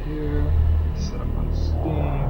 here. Set up on Steam.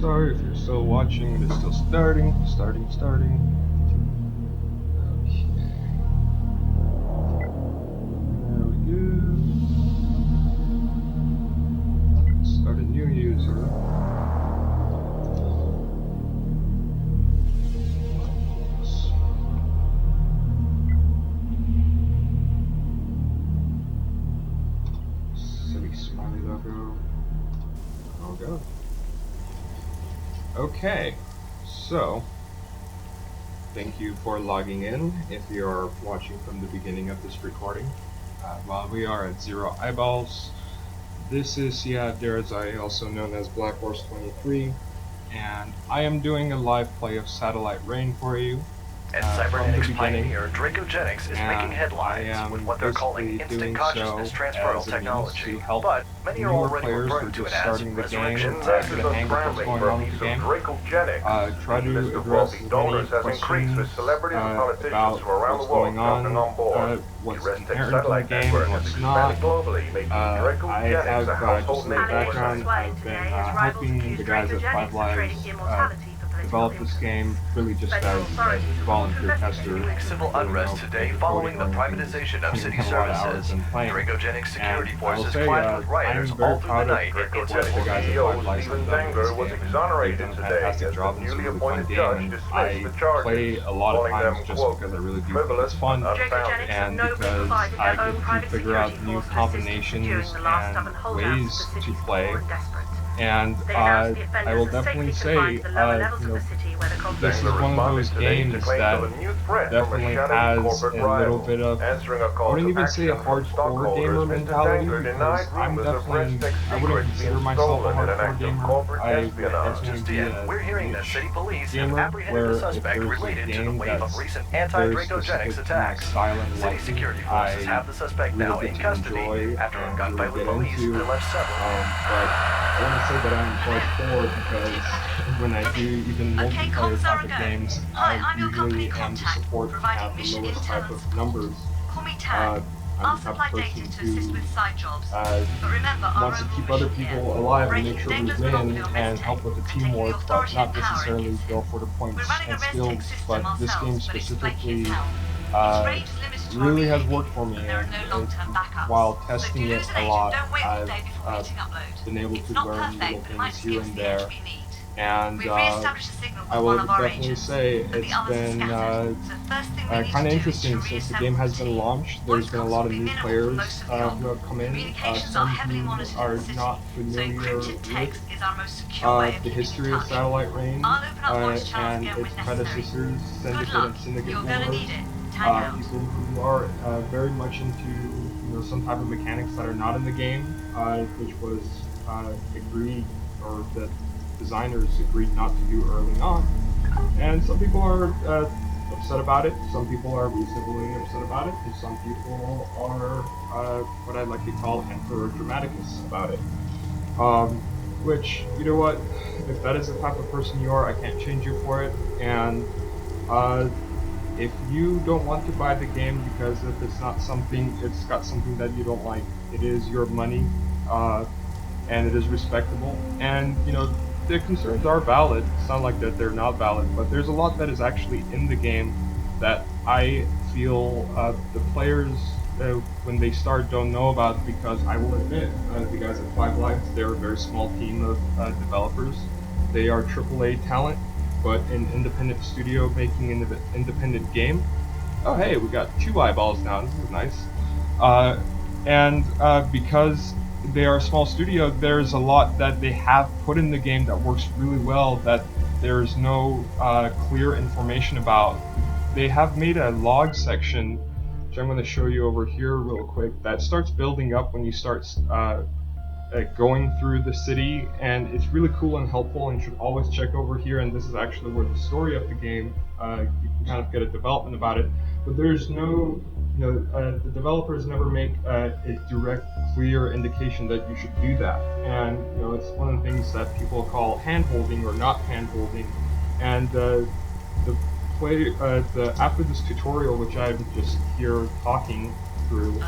Sorry if you're still watching, it is still starting. Okay. There we go. Start a new user. Silly smiley logo. Oh god. Okay, so thank you for logging in if you're watching from the beginning of this recording. While we are at 0 eyeballs, this is Derazai, also known as Black Horse 23, and I am doing a live play of Satellite Rain for you. And cybernetics pioneer Dracogenics is making headlines with what they're calling instant consciousness transferal technology. But many are already referring to it as resurrection. Try to address as many questions about what's going on, what's inherent in the game, and what's not. I have, just in the background, I've been helping the guys at 5 Lives develop this game really just as a volunteer tester. Civil unrest today following the privatization of city services. Dracogenics security forces clashed with rioters all through the night in the guys at 5 Lives have done was exonerated today fantastic job. It's a really fun game, and I play a lot of times just because I really do think it's fun, and because I get to figure out new combinations and ways to play. And I will definitely say, this is one of those games that definitely has a little bit of, I wouldn't even say a hardcore gamer mentality, because I wouldn't consider myself a hardcore gamer. I would definitely be a gamer where if there's a game that's very specific to my style and liking, I really get to enjoy and really get into, but I want to say that I'm hardcore because when I do even multiplayer type of games, I usually am the support to have the lowest type of numbers. I'm the type of person who wants to keep other people alive and make sure we win and help with the teamwork, but not necessarily go for the points and skills. But this game specifically really has worked for me, and while testing it a lot, I've been able to learn little things here and there and I will definitely say it's been kind of interesting since the game has been launched. There's been a lot of new players who have come in, some who are not familiar with the history of Satellite Reign and its predecessors, Syndicate and Syndicate Wars. People who are very much into some type of mechanics that are not in the game, which was agreed, or that designers agreed not to do early on. And some people are upset about it, some people are reasonably upset about it, and some people are what I like to call emperor dramaticus about it. Which, you know what, if that is the type of person you are, I can't change you for it, and if you don't want to buy the game because if it's got something that you don't like, it is your money, and it is respectable, and the concerns are valid. It's not like that they're not valid, but there's a lot that is actually in the game that I feel the players, when they start, don't know about, because I will admit, the guys at Five Lives, they're a very small team of developers. They are AAA talent, but an independent studio making an independent game. Oh hey, we got 2 eyeballs now, this is nice. And because they are a small studio, there's a lot that they have put in the game that works really well that there's no clear information about. They have made a log section, which I'm going to show you over here real quick, that starts building up when you start going through the city, and it's really cool and helpful, and you should always check over here. And this is actually where the story of the game, you can kind of get a development about it, but there's no, the developers never make a direct, clear indication that you should do that. And it's one of the things that people call hand-holding or not hand-holding. And after this tutorial, which I'm just here talking through,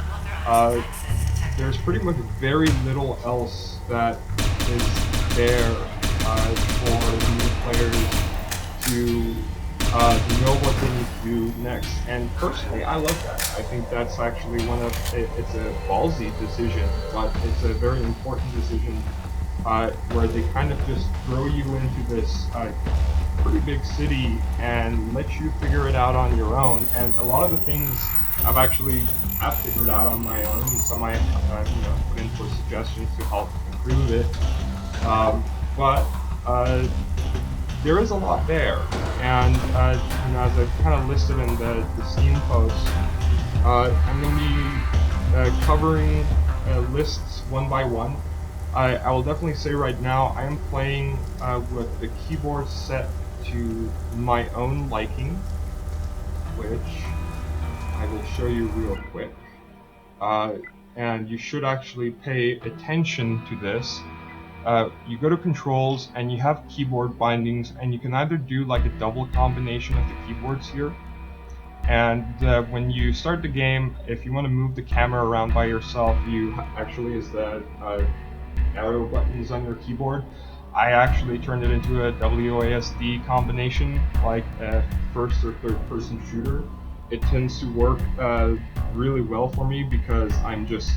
there's pretty much very little else that is there for new players to know what they need to do next. And personally, I love that. I think that's actually it's a ballsy decision, but it's a very important decision where they kind of just throw you into this pretty big city and let you figure it out on your own. And a lot of the things I've actually figured out on my own, some I put in for suggestions to help improve it. But there is a lot there, and as I've kind of listed in the Steam post, I'm going to be covering lists one by one. I will definitely say right now I am playing with the keyboard set to my own liking, which I will show you real quick. And you should actually pay attention to this. You go to controls and you have keyboard bindings, and you can either do like a double combination of the keyboards here. And when you start the game, if you want to move the camera around by yourself, you actually use the arrow buttons on your keyboard. I actually turned it into a WASD combination, like a first or third person shooter. It tends to work really well for me because I'm just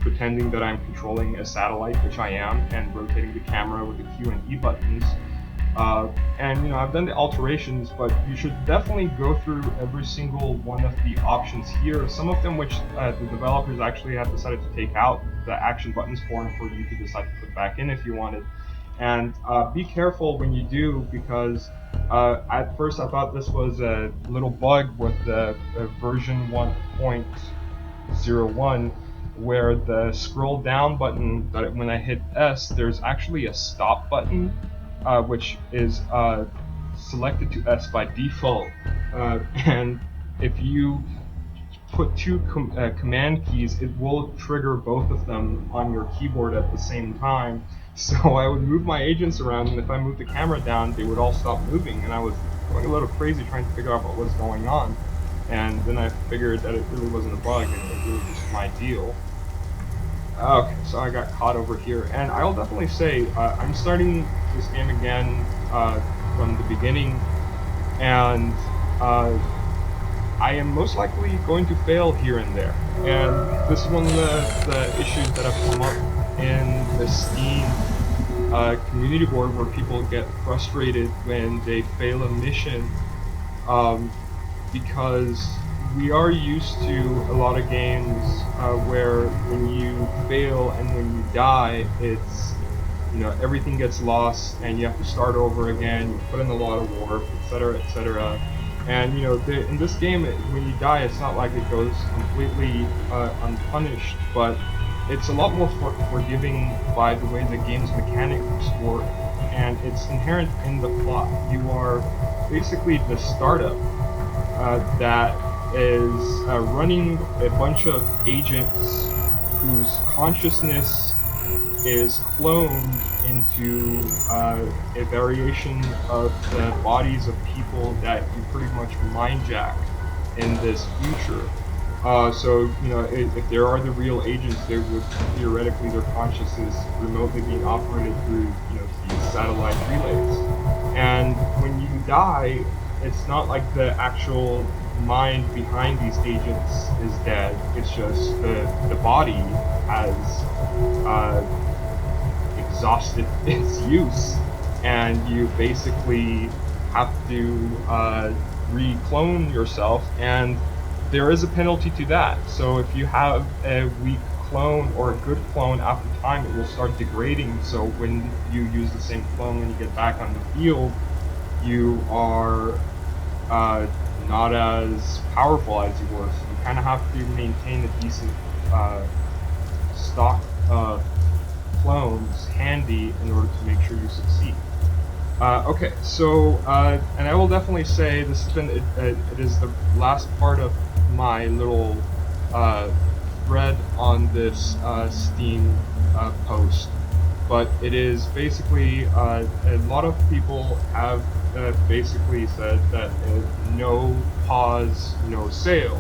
pretending that I'm controlling a satellite, which I am, and rotating the camera with the Q and E buttons. And I've done the alterations, but you should definitely go through every single one of the options here. Some of them which the developers actually have decided to take out the action buttons for, and for you to decide to put back in if you wanted. And be careful when you do, because at first I thought this was a little bug with the version 1.01, where the scroll down button, that when I hit S, there's actually a stop button, which is selected to S by default. And if you put 2 command keys, it will trigger both of them on your keyboard at the same time. So I would move my agents around, and if I moved the camera down, they would all stop moving, and I was going a little crazy trying to figure out what was going on. And then I figured that it really wasn't a bug, and it was just my deal. Okay, so I got caught over here, and I'll definitely say I'm starting this game again from the beginning, and I am most likely going to fail here and there. And this is one of the issues that have come up in the Steam community board where people get frustrated when they fail a mission, because we are used to a lot of games where when you fail and when you die, it's, everything gets lost and you have to start over again, you put in a lot of work, etc., etc. And, in this game, when you die, it's not like it goes completely unpunished, but it's a lot more forgiving by the way the game's mechanics work, and it's inherent in the plot. You are basically the startup that is running a bunch of agents whose consciousness is cloned into a variation of the bodies of people that you pretty much mindjack in this future. So, if there are the real agents, they would theoretically, their consciousness remotely being operated through, these satellite relays. And when you die, it's not like the actual mind behind these agents is dead. It's just the body has exhausted its use, and you basically have to re-clone yourself, and there is a penalty to that. So if you have a weak clone or a good clone, after time it will start degrading, so when you use the same clone when you get back on the field, you are not as powerful as you were. So you kind of have to maintain a decent stock of clones handy in order to make sure you succeed. Okay, so and I will definitely say this has been it is the last part of my little thread on this Steam post, but it is basically a lot of people have basically said that no pause, no sale,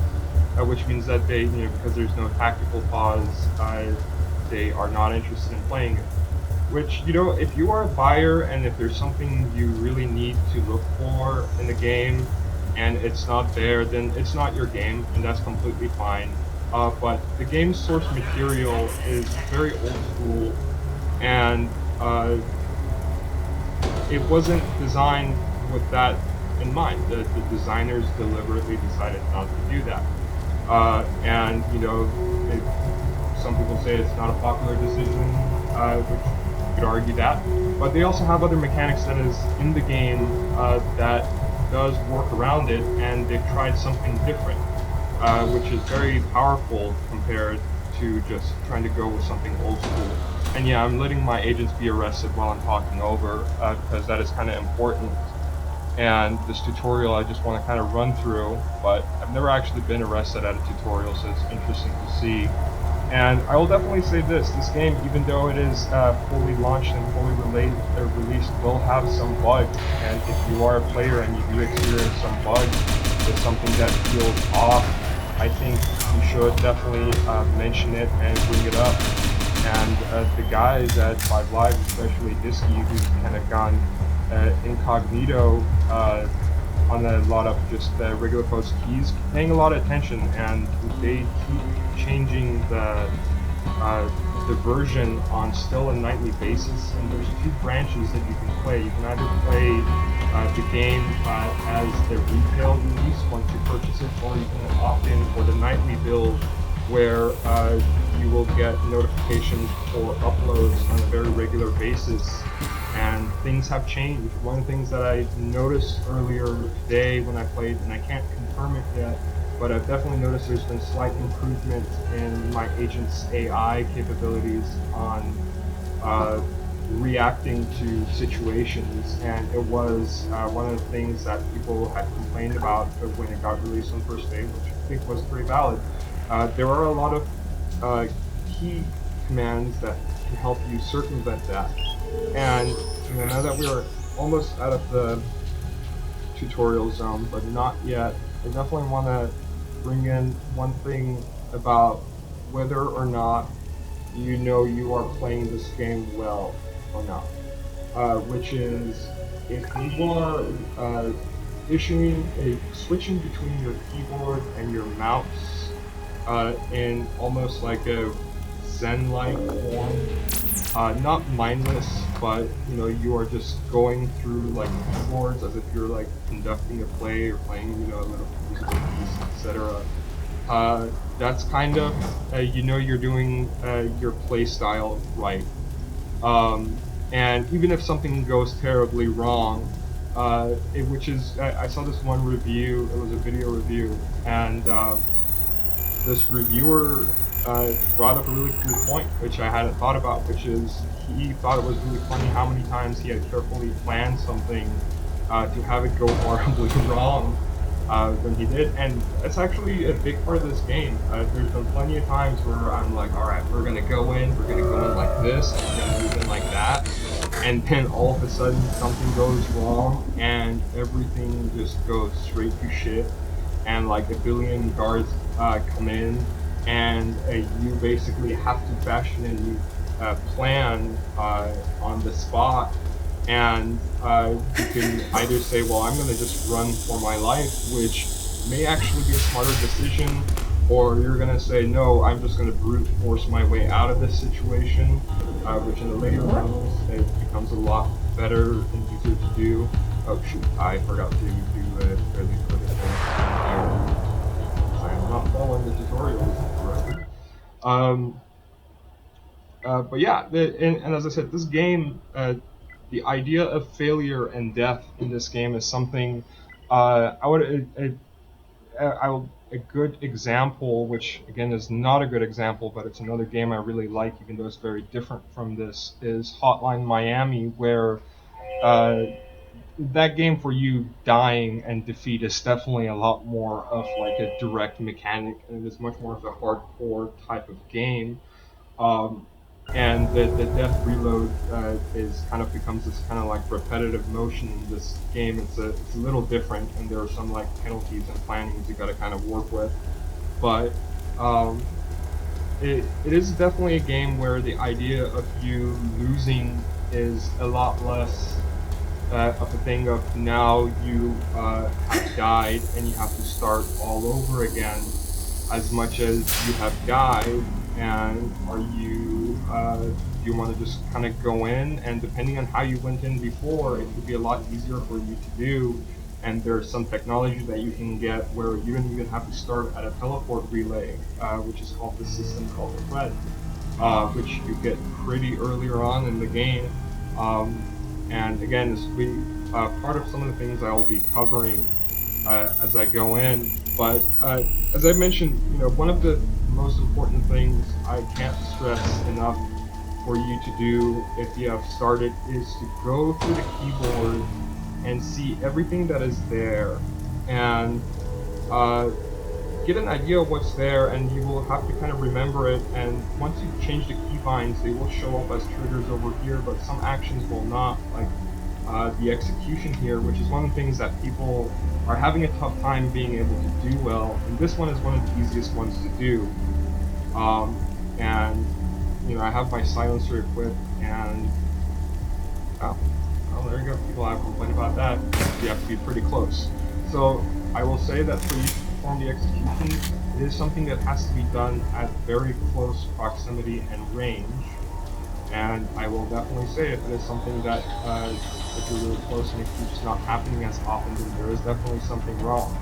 which means that they, because there's no tactical pause, they are not interested in playing it. Which, if you are a buyer and if there's something you really need to look for in the game and it's not there, then it's not your game, and that's completely fine. But the game's source material is very old school, and it wasn't designed with that in mind. The designers deliberately decided not to do that. And, some people say it's not a popular decision, which you could argue that. But they also have other mechanics that is in the game that does work around it, and they've tried something different, which is very powerful compared to just trying to go with something old school. And yeah, I'm letting my agents be arrested while I'm talking over, because that is kind of important. And this tutorial I just want to kind of run through, but I've never actually been arrested at a tutorial, so it's interesting to see. And I will definitely say this game, even though it is fully launched and fully released, will have some bugs. And if you are a player and you do experience some bugs, it's something that feels off, I think you should definitely mention it and bring it up. And the guys at 5 Live, especially Disky, who's kind of gone incognito on a lot of just regular posts, he's paying a lot of attention, and they keep changing the version on still a nightly basis. And there's 2 branches that you can play. You can either play the game as the retail release once you purchase it, or you can opt in for the nightly build, where you will get notifications for uploads on a very regular basis. And things have changed. One of the things that I noticed earlier today when I played, and I can't confirm it yet, but I've definitely noticed there's been slight improvement in my agent's AI capabilities on reacting to situations, and it was one of the things that people had complained about when it got released on first day, which I think was pretty valid. There are a lot of key commands that can help you circumvent that. And now that we're almost out of the tutorial zone, but not yet, I definitely want to bring in one thing about whether or not you are playing this game well or not. Which is, if you are switching between your keyboard and your mouse in almost like a Zen-like form, not mindless, but you know, you are just going through like keyboards as if you're like conducting a play or playing, you know, a little musical piece, etc. That's kind of, you know, you're doing your play style right. And even if something goes terribly wrong, which is, I saw this one review, it was a video review, and this reviewer brought up a really cool point, which I hadn't thought about, which is he thought it was really funny how many times he had carefully planned something to have it go horribly wrong when he did. And that's actually a big part of this game. There's been plenty of times where I'm like, alright, we're gonna go in like this, and we're gonna move in like that, and then all of a sudden something goes wrong and everything just goes straight to shit, and like a billion guards come in, and you basically have to fashion a new plan on the spot. And you can either say, well, I'm going to just run for my life, which may actually be a smarter decision, or you're going to say, no, I'm just going to brute force my way out of this situation, which in the later runs, it becomes a lot better and easier to do. Oh shoot, I forgot to do a fairly quick thing. I'm not following the tutorials correctly. But yeah, and as I said, this game, the idea of failure and death in this game is something a good example, which again is not a good example, but it's another game I really like, even though it's very different from this, is Hotline Miami, where that game, for you, dying and defeat is definitely a lot more of like a direct mechanic, and it is much more of a hardcore type of game. And the death reload is kind of becomes this kind of like repetitive motion in this game. It's a little different, and there are some like penalties and plannings you got to kind of work with. But it is definitely a game where the idea of you losing is a lot less of a thing of now you have died and you have to start all over again, as much as you have died. And are you, do you want to just kind of go in, and depending on how you went in before, it would be a lot easier for you to do. And there's some technology that you can get where you don't even have to start at a teleport relay, which is called the system called the thread, which you get pretty earlier on in the game. And again, this will be part of some of the things I'll be covering as I go in. But as I mentioned, you know, one of the most important things I can't stress enough for you to do if you have started is to go through the keyboard and see everything that is there, and get an idea of what's there, and you will have to kind of remember it. And once you change the keybinds, they will show up as triggers over here, but some actions will not, like the execution here, which is one of the things that people are having a tough time being able to do well, and this one is one of the easiest ones to do. And you know, I have my silencer equipped, and well, there you go. People have complained about that. You have to be pretty close. So I will say that for you to perform the execution, it is something that has to be done at very close proximity and range. And I will definitely say if it is something that if you're really close and it keeps not happening as often, then there is definitely something wrong.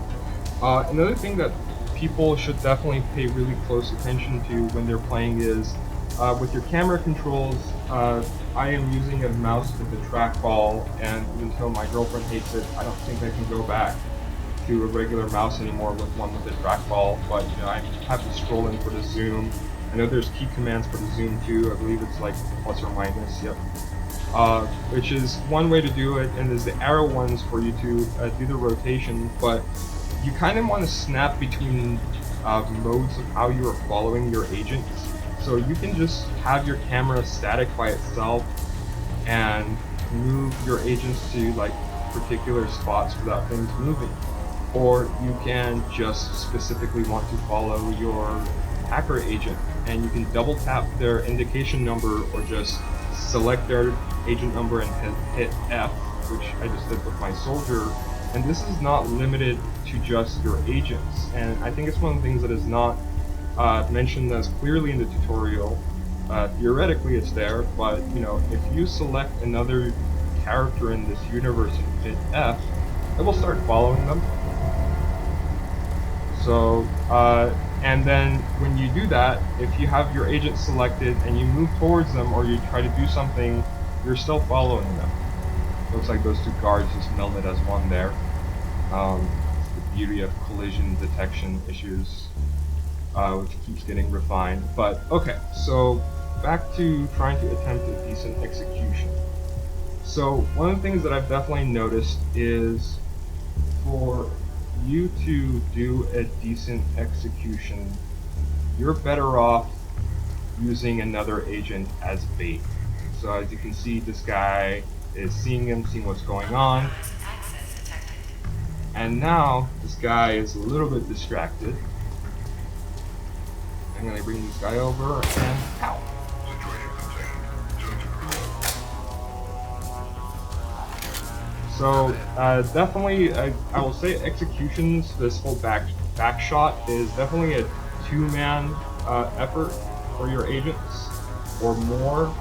Another thing that people should definitely pay really close attention to when they're playing is with your camera controls. I am using a mouse with a trackball, and even though my girlfriend hates it, I don't think I can go back to a regular mouse anymore with one with a trackball. But you know, I have to scroll in for the zoom. I know there's key commands for the zoom too. I believe it's like plus or minus. Yep. Which is one way to do it, and there's the arrow ones for you to do the rotation. But you kind of want to snap between modes of how you are following your agents. So you can just have your camera static by itself and move your agents to like particular spots without things moving. Or you can just specifically want to follow your hacker agent, and you can double tap their indication number or just select their agent number and hit F, which I just did with my soldier. And this is not limited to just your agents, and I think it's one of the things that is not mentioned as clearly in the tutorial, Theoretically it's there, but you know, if you select another character in this universe and hit F, it will start following them. So, and then when you do that, if you have your agent selected and you move towards them or you try to do something, you're still following them. Looks like those two guards just melded as one there. It's the beauty of collision detection issues, which keeps getting refined. But okay, so back to trying to attempt a decent execution. So one of the things that I've definitely noticed is for you to do a decent execution, you're better off using another agent as bait. So as you can see, this guy is seeing him, seeing what's going on. And now this guy is a little bit distracted. I'm gonna bring this guy over and pow. So definitely, I will say executions. This whole back shot is definitely a two-man effort for your agents or more.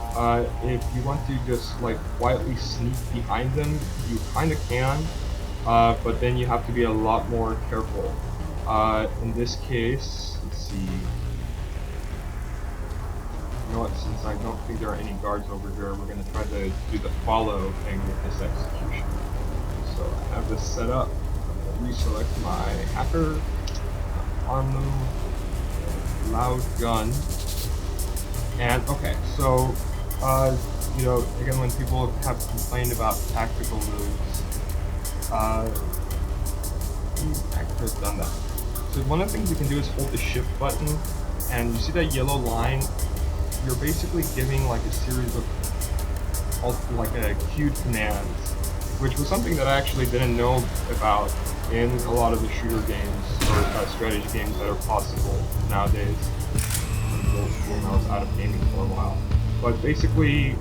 If you want to just like quietly sneak behind them, you kind of can, but then you have to be a lot more careful. In this case, let's see. You know what, since I don't think there are any guards over here, we're going to try to do the follow thing with this execution. So I have this set up. I'm going to reselect my hacker, arm them, loud gun. And okay, so, you know, again, when people have complained about tactical moves, I could have done that. So one of the things you can do is hold the shift button, and you see that yellow line? You're basically giving like a series of like a queued commands, which was something that I actually didn't know about in a lot of the shooter games or strategy games that are possible nowadays. When I was out of gaming for a while. But basically,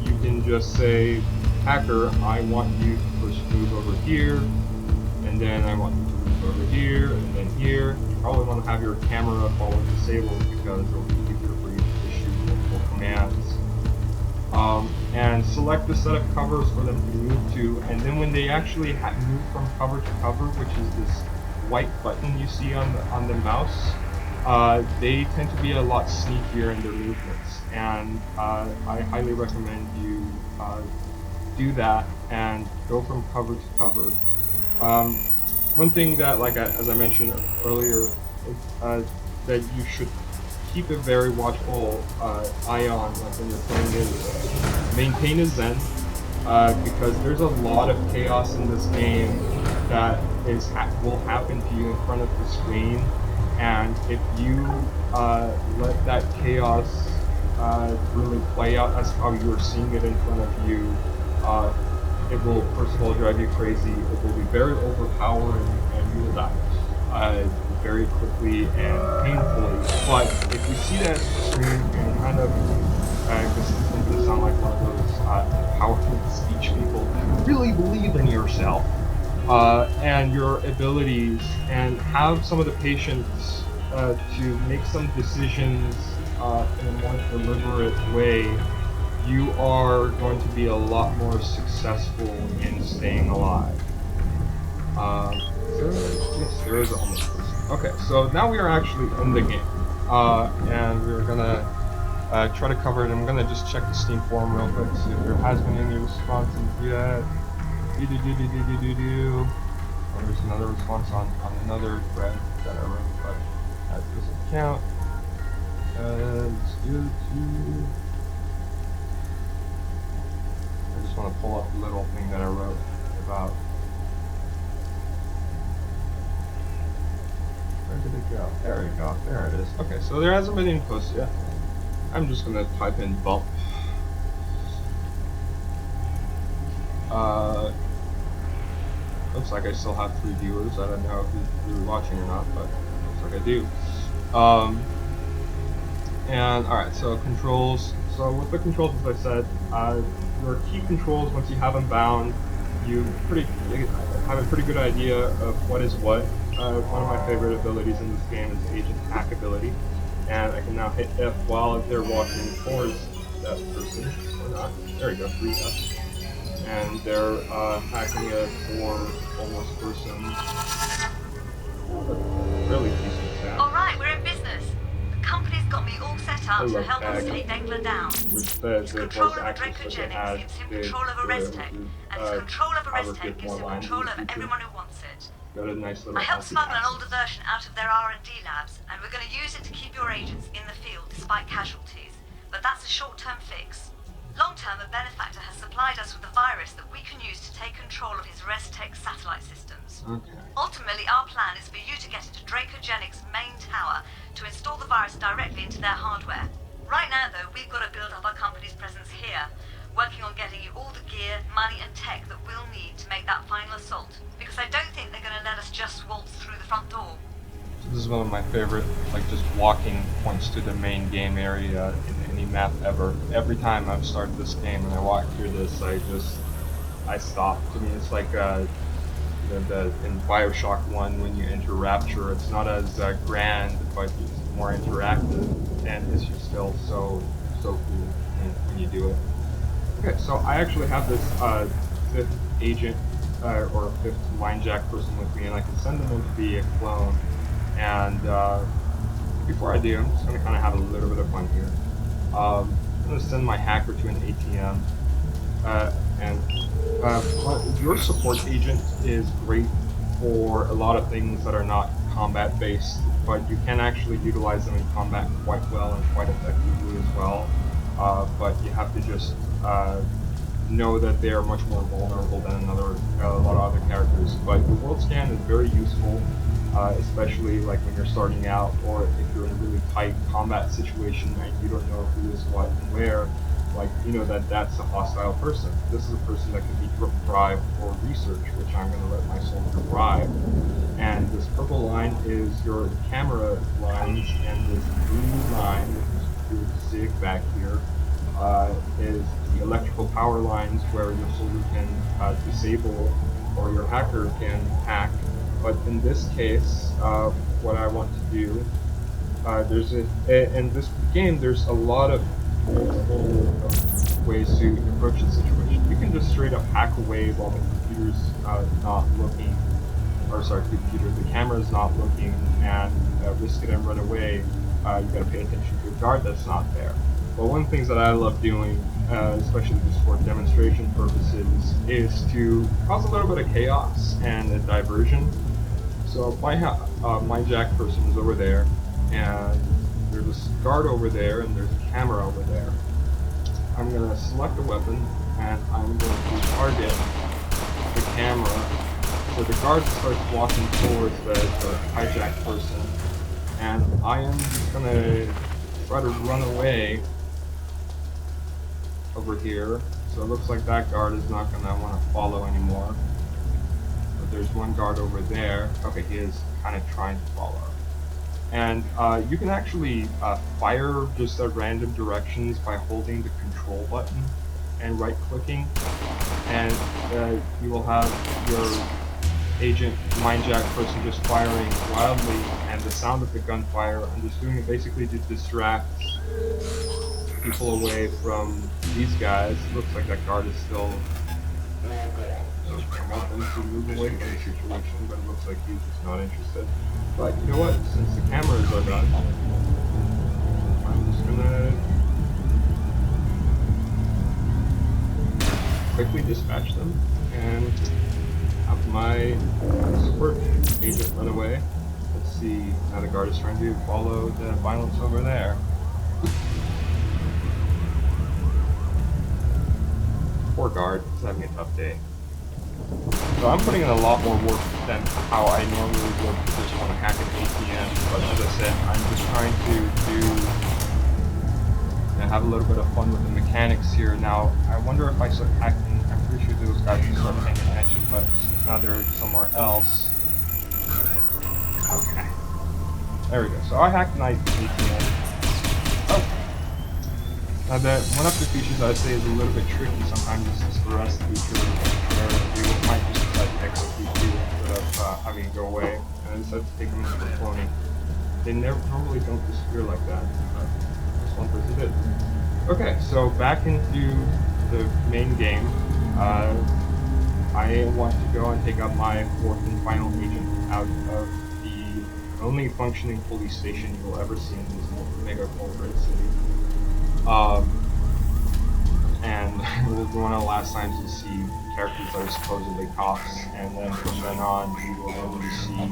you can just say, hacker, I want you to first move over here, and then I want you to move over here, and then here. You probably want to have your camera follow disabled because it'll be easier for you to issue multiple commands. And select the set of covers for them to move to, and then when they actually move from cover to cover, which is this white button you see on the mouse, they tend to be a lot sneakier in their movements, and I highly recommend you do that and go from cover to cover. One thing that, like as I mentioned earlier, that you should keep a very watchful eye on, like when you're playing, is maintain a zen, because there's a lot of chaos in this game that will happen to you in front of the screen. And if you let that chaos really play out as how you're seeing it in front of you, it will first of all drive you crazy. It will be very overpowering, and you will die very quickly and painfully. But if you see that screen and kind of, this is going to sound like one of those powerful speech people, really believe in yourself. And your abilities, and have some of the patience to make some decisions in a more deliberate way, you are going to be a lot more successful in staying alive. Yes, there is a homeless person. Okay, so now we are actually in the game, and we're gonna try to cover it. I'm gonna just check the Steam forum real quick, see if there has been any responses yet. Oh, there's another response on another thread that I wrote, but that doesn't count. Let's go to... I just want to pull up the little thing that I wrote about... Where did it go? There we go. There it is. Okay, so there hasn't been any posts yet. I'm just going to type in bump. Looks like I still have 3 viewers. I don't know if you're watching or not, but looks like I do. And alright, so controls. So with the controls, as I said, your key controls, once you have them bound, you have a pretty good idea of what is what. One of my favorite abilities in this game is Agent Hack ability. and I can now hit F while they're walking towards that person, or not. There we go, 3F. And they're hacking a more homeless person. Really decent sound. Alright, we're in business. The company's got me all set up to help us take Likeley down. It's control over Dracogenics gives him control over ResTech, and his control over ResTech gives him control over everyone who wants it. Got a nice little I helped smuggle an older version out of their R&D labs, and we're going to use it to keep your agents in the field despite casualties. But that's a short-term fix. Long-term, a benefactor has supplied us with a virus that we can use to take control of his ResTech satellite systems. Okay. Ultimately, our plan is for you to get into Dracogenics' main tower to install the virus directly into their hardware. Right now, though, we've got to build up our company's presence here, working on getting you all the gear, money, and tech that we'll need to make that final assault. Because I don't think they're going to let us just waltz through the front door. This is one of my favorite, like, just walking points to the main game area in any map ever. Every time I've started this game and I walk through this, I stop. To me, it's like in Bioshock 1 when you enter Rapture, it's not as grand, but it's more interactive, and it's just still so cool when you do it. Okay, so I actually have this fifth agent or fifth mindjack person with me, and I can send them in to be a clone. And before I do, I'm just going to kind of have a little bit of fun here. I'm going to send my hacker to an ATM. Your support agent is great for a lot of things that are not combat based, but you can actually utilize them in combat quite well and quite effectively as well. But you have to just know that they are much more vulnerable than a lot of other characters. But the world scan is very useful. Especially like when you're starting out, or if you're in a really tight combat situation and you don't know who is what and where, like, you know that that's a hostile person. This is a person that could be bribed for research, which I'm going to let my soldier bribe. And this purple line is your camera lines, and this blue line, which is the zig back here, is the electrical power lines where your soldier can disable, or your hacker can hack. But in this case, what I want to do, in this game, there's a lot of multiple ways to approach the situation. You can just straight up hack away while the computer's not looking, the camera's not looking, and risk it and run away. You gotta pay attention to a guard that's not there. But one of the things that I love doing, especially just for demonstration purposes, is to cause a little bit of chaos and a diversion. So my jack person is over there, and there's a guard over there, and there's a camera over there. I'm going to select a weapon, and I'm going to target the camera. So the guard starts walking towards the hijacked person, and I am just going to try to run away over here. So it looks like that guard is not going to want to follow anymore. There's one guard over there. Okay, he is kind of trying to follow. And you can actually fire just at random directions by holding the control button and right-clicking. And you will have your agent, mindjack person just firing wildly, and the sound of the gunfire, I'm just doing it basically to distract people away from these guys. Looks like that guard is still... I want them to move away from the situation, but it looks like he's just not interested. But you know what? Since the cameras are done, I'm just gonna quickly dispatch them and have my support agent run away. Let's see, now the guard is trying to follow the violence over there. Poor guard, he's having a tough day. So I'm putting in a lot more work than how I normally would just want to hack an ATM, but as I said, I'm just trying to have a little bit of fun with the mechanics here. Now, I wonder if I start hacking, I'm pretty sure those guys should start paying attention, but since now they're somewhere else. Okay. There we go. So I hacked an ATM. Oh. Now one of the features I would say is a little bit tricky sometimes is the rest feature, where you might just decide to execute instead of having it go away, and I decided to take them into the cloning. they normally don't disappear like that. This one person did. Okay, so back into the main game. I want to go and take up my fourth and final agent out of the only functioning police station you will ever see in this mega corporate city. And it was one of the last times you see characters that are supposedly cops, and then from then on you will only see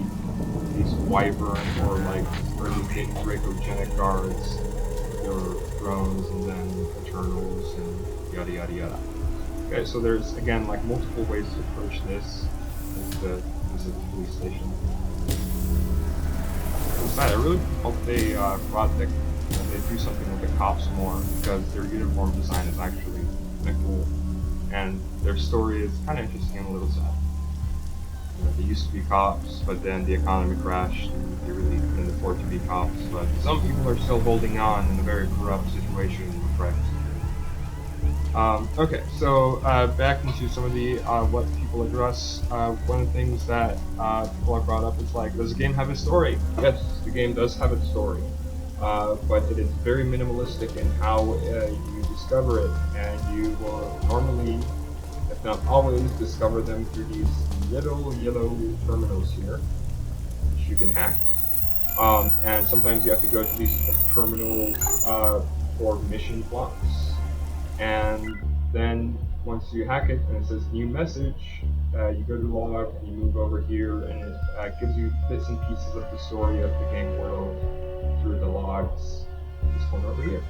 these wyvern or like early Dracogenic guards with their drones, and then Eternals and yada yada yada. Okay, so there's again like multiple ways to approach this to visit the police station. Besides, I really hope they brought the they do something with the cops more, because their uniform design is actually kind of cool, and their story is kind of interesting and a little sad. You know, they used to be cops, but then the economy crashed, and they really couldn't afford to be cops. But some people are still holding on in a very corrupt situation with private security. Okay, so back into some of the what people address. One of the things that people have brought up is like, does the game have a story? Yes, the game does have a story. But it is very minimalistic in how you discover it, and you will normally, if not always, discover them through these little yellow terminals here, which you can hack. And sometimes you have to go to these terminals for mission blocks. And then once you hack it and it says new message, you go to log and you move over here, and it gives you bits and pieces of the story of the game world through the logs. This one over here.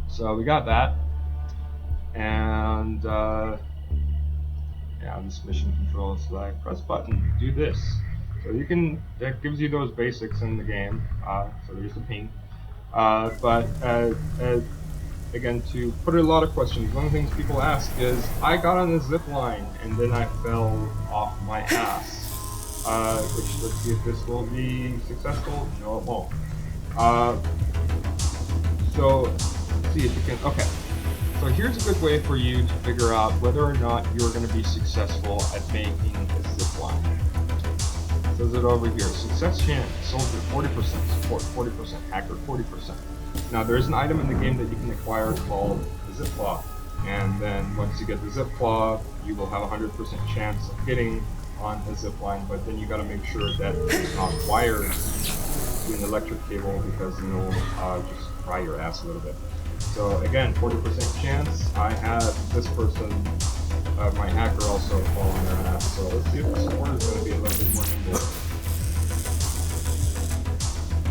So we got that, and yeah, this mission control is like press button, do this. So you can, that gives you those basics in the game. So there's the ping. But again, to put a lot of questions, one of the things people ask is, I got on a zip line and then I fell off my ass. Which, let's see if this will be successful. No, it won't. So, let's see if you can, okay. So here's a good way for you to figure out whether or not you're going to be successful at making a zip line. It says it over here. Success chance, soldier 40%, support 40%, hacker 40%. Now there's an item in the game that you can acquire called the zip claw. And then once you get the zip claw, you will have a 100% chance of getting on a zip line, but then you got to make sure that it's not wired to an electric cable, because then it'll just fry your ass a little bit. So again, 40% chance. I had this person, my hacker, also fall on their ass. So let's see if the support is going to be a little bit more nimble.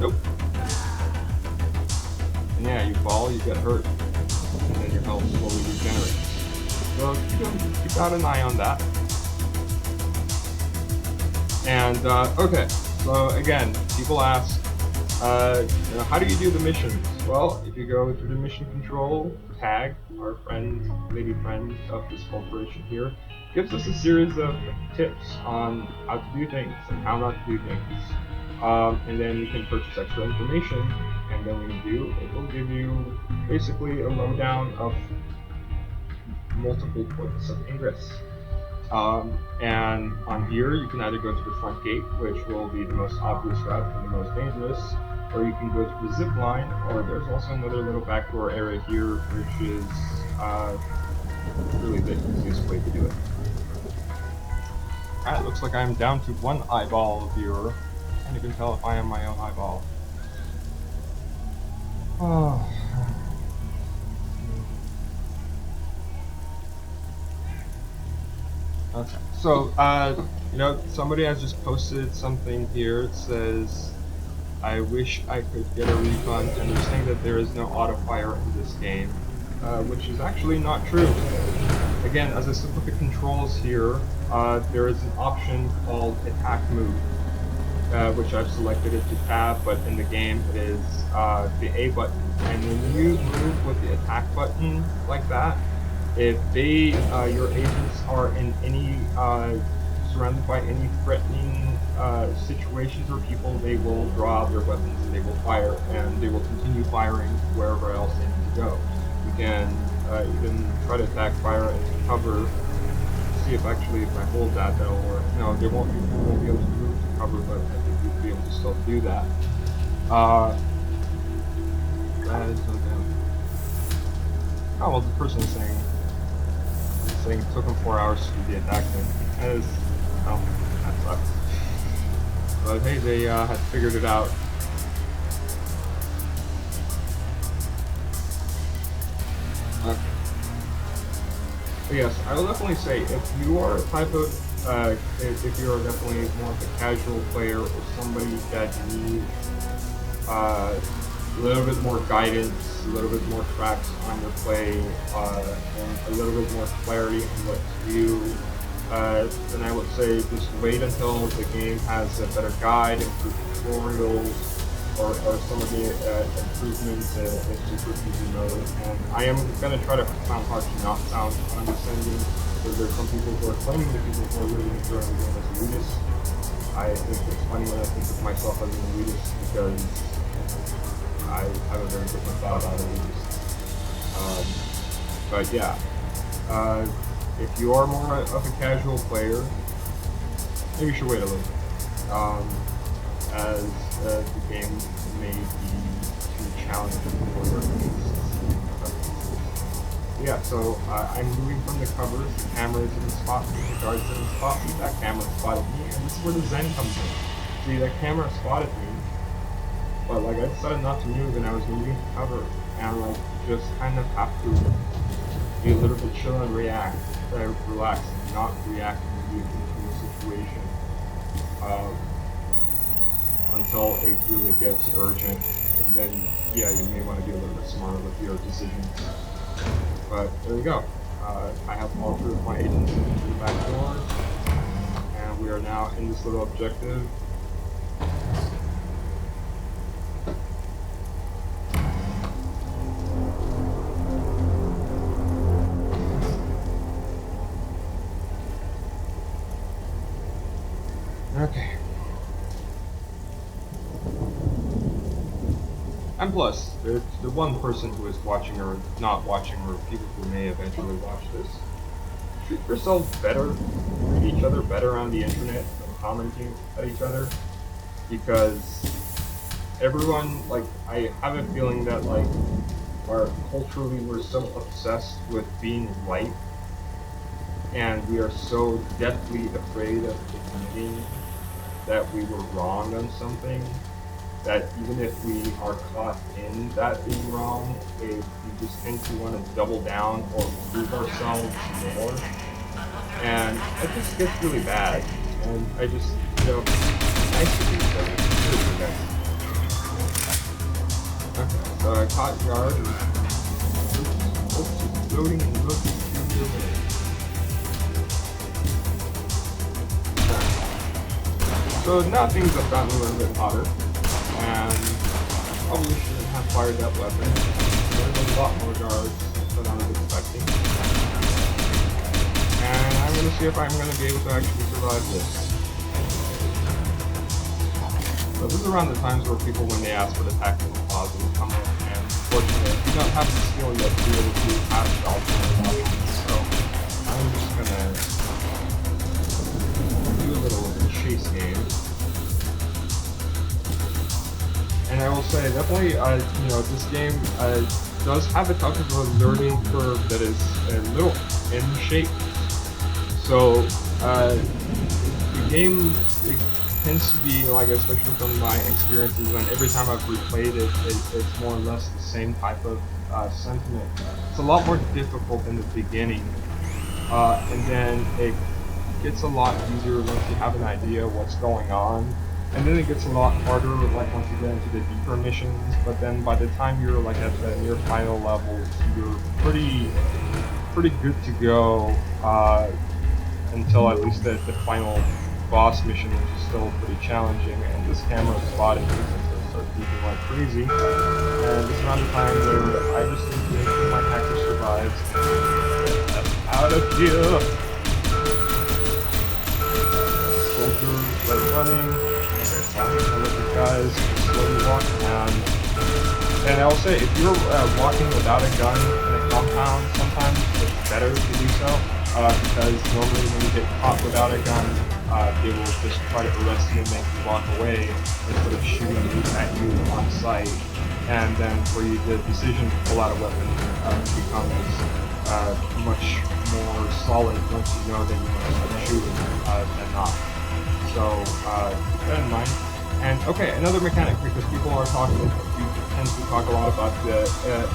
Nope. And yeah, you fall, you get hurt, and then your health slowly regenerates. So keep out an eye on that. And okay, so again, people ask, you know, how do you do the missions? Well, if you go through the mission control, tag, our friend, lady friend of this corporation here, gives us a series of tips on how to do things and how not to do things. And then you can purchase extra information, and then when you do, it will give you basically a lowdown of multiple points of ingress. And on here, you can either go to the front gate, which will be the most obvious route and the most dangerous, or you can go to the zip line, or there's also another little backdoor area here, which is really the easiest way to do it. Alright, looks like I'm down to one eyeball viewer. I can't even tell if I am my own eyeball. Oh. Okay, so, you know, somebody has just posted something here. It says, I wish I could get a refund, and they're saying that there is no auto fire in this game, which is actually not true. Again, as I look at controls here, there is an option called attack move, which I've selected it to tab, but in the game it is the A button. And when you move with the attack button like that, if they, your agents are in any, surrounded by any threatening situations or people, they will draw out their weapons and they will fire, and they will continue firing wherever else they need to go. You can even try to attack fire into cover. See if actually if I hold that, that'll work. No, you won't be able to move to cover, but I think you'll be able to can still do that. That is no doubt. Oh well, the person is saying it took him 4 hours to do the attack thing. That is, oh, that sucks. But hey, they had figured it out. Okay. But yes, I will definitely say if you are a type of, if you are definitely more of a casual player or somebody that needs a little bit more guidance, a little bit more tracks on your play, and a little bit more clarity on what to do, then I would say just wait until the game has a better guide, improved tutorials, or some of the improvements into Super Easy mode. And I am going to try to sound hard to not sound condescending, because there's some people who are claiming the people who are really enjoying the game as elitists. I think it's funny when I think of myself as an elitist, because I have a very different thought about elitists. But yeah, if you are more of a casual player, maybe you should wait a little bit. As the game may be too challenging for your tastes. Yeah, so I'm moving from the covers, the camera is in the spot, the guards in the spot, that camera spotted me, and this is where the Zen comes in. See, that camera spotted me, but like I decided not to move, and I was moving to cover, and like just kind of have to be a little bit chill and relax, and not react immediately to the situation. Until it really gets urgent, and then yeah, you may want to be a little bit smarter with your decisions. But there we go. I have all three of my agents into the back door, and we are now in this little objective. Okay. And plus, there's the one person who is watching or not watching, or people who may eventually watch this. Treat yourselves better, treat each other better on the internet than commenting at each other, because everyone, like, I have a feeling that, like, culturally we're so obsessed with being right, and we are so deathly afraid of admitting that we were wrong on something, that even if we are caught in that being wrong, we just tend to want to double down or prove ourselves more. And it just gets really bad. And I just, nice to do so. Okay, so I caught guard and just floating and looking through the way. So now things have gotten a little bit hotter. And probably shouldn't have fired that weapon. There's a lot more guards than I was expecting. And I'm going to see if I'm going to be able to actually survive this. So this is around the times where people, when they ask for the tactical pause, will come up, and unfortunately, you don't have the skill yet to be able to have the alternate options. So I'm just going to do a little chase game. And I will say, definitely, this game does have a touch of a learning curve that is a little M-shaped. So, the game tends to be, like, especially from my experiences, and every time I've replayed it, it's more or less the same type of sentiment. It's a lot more difficult in the beginning, and then it gets a lot easier once you have an idea of what's going on. And then it gets a lot harder, like, once you get into the deeper missions, but then by the time you're, like, at the near final levels, you're pretty good to go, until at least the final boss mission, which is still pretty challenging, and this camera spotting starts beeping like crazy, and this is around the time where I just need to make sure my hacker survives, and that's out of here! Soldiers start running. Some of the guys slowly walk down. And I'll say, if you're walking without a gun in a compound, sometimes it's better to do so, because normally when you get caught without a gun, they will just try to arrest you and make you walk away instead of shooting at you on sight. And then for you, the decision to pull out a weapon becomes much more solid once you know that you must start shooting than not. So keep that in mind. And okay, another mechanic, because people are talking, you tend to talk a lot about the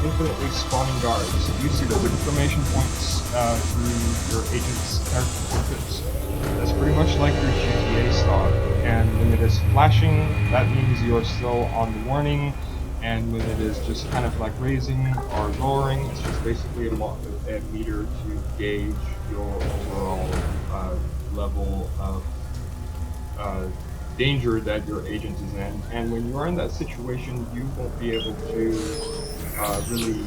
infinitely spawning guards. You see those exclamation points through your agent's character portraits. That's pretty much like your GTA star. And when it is flashing, that means you're still on the warning. And when it is just kind of like raising or lowering, it's just basically a meter to gauge your overall level of danger that your agent is in. And when you are in that situation, you won't be able to really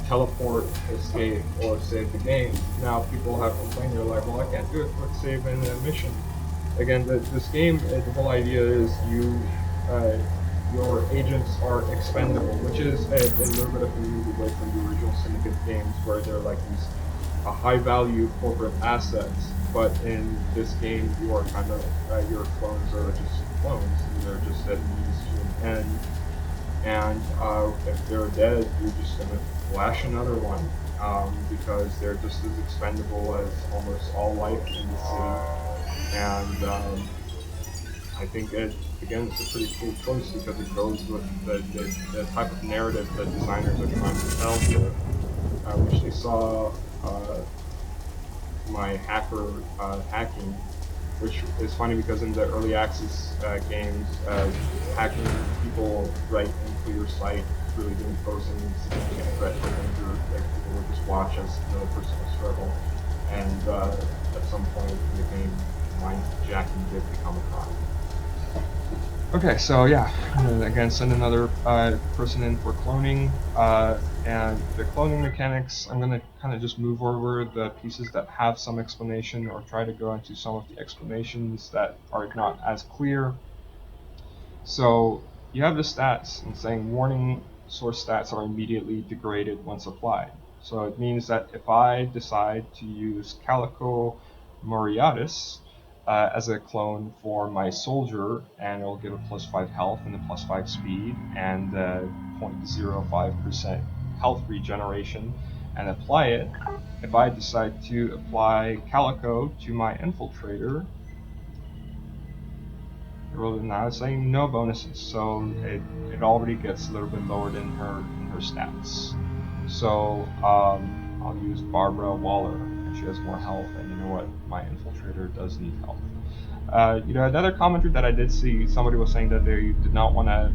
teleport, escape, or save the game. Now people have complained, they're like, well, I can't do a quick save in a mission. Again, this game, the whole idea is your agents are expendable, which is a little bit of a move away from the original Syndicate games where they're like these high-value corporate assets. But in this game, you are kind of, your clones are just clones. They're just at means to an end. And if they're dead, you're just going to flash another one, because they're just as expendable as almost all life in the city. And I think, again, it's a pretty cool choice because it goes with the type of narrative that designers are trying to tell here, which they saw my hacker hacking, which is funny because in the early access games, hacking people right into your site really didn't pose any significant threat or danger. Like, people would just watch as another person would struggle, and at some point in the game, mindjacking did become a crime. Okay, so yeah, again, send another person in for cloning, and the cloning mechanics, I'm going to kind of just move over the pieces that have some explanation, or try to go into some of the explanations that are not as clear. So you have the stats, and saying warning source stats are immediately degraded once applied. So it means that if I decide to use Calico Moriatis as a clone for my soldier, and it'll give a +5 health and a +5 speed and 0.05% health regeneration, and apply it, if I decide to apply Calico to my infiltrator, now it's saying no bonuses, so it already gets a little bit lowered in her stats. So I'll use Barbara Waller, and she has more health, and you know what, my infiltrator does need health. Another commenter that I did see, somebody was saying that they did not want to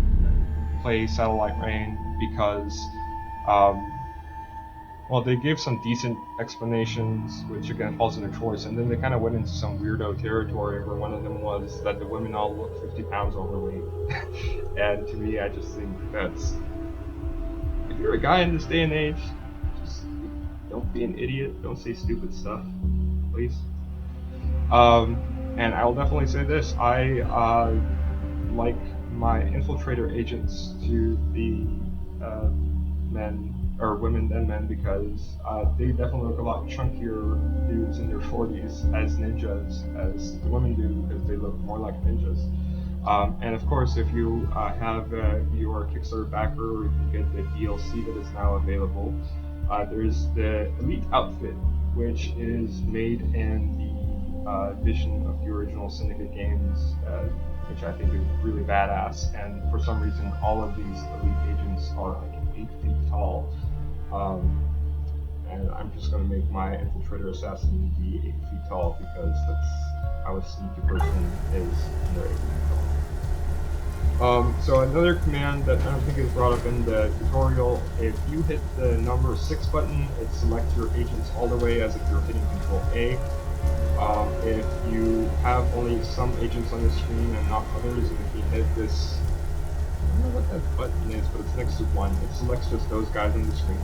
play Satellite Rain because well, they gave some decent explanations, which again falls in their choice, and then they kind of went into some weirdo territory where one of them was that the women all look 50 pounds overweight. And to me, I just think that's, if you're a guy in this day and age, just don't be an idiot, don't say stupid stuff, please. And I will definitely say this, I like my infiltrator agents to be men, or women than men, because they definitely look a lot chunkier dudes in their 40s as ninjas as the women do, because they look more like ninjas. And of course, if you have your Kickstarter backer, you can get the DLC that is now available. There's the Elite outfit, which is made in the edition of the original Syndicate games, which I think is really badass. And for some reason, all of these Elite agents are like 8 feet tall. And I'm just going to make my infiltrator assassin be 8 feet tall, because that's how a sneaky person is when they're 8 feet tall. So another command that I don't think is brought up in the tutorial, if you hit the number 6 button, it selects your agents all the way as if you're hitting Control A. If you have only some agents on the screen and not others, and if you hit this, I don't know what that button is, but it's next to 1, it selects just those guys on the screen.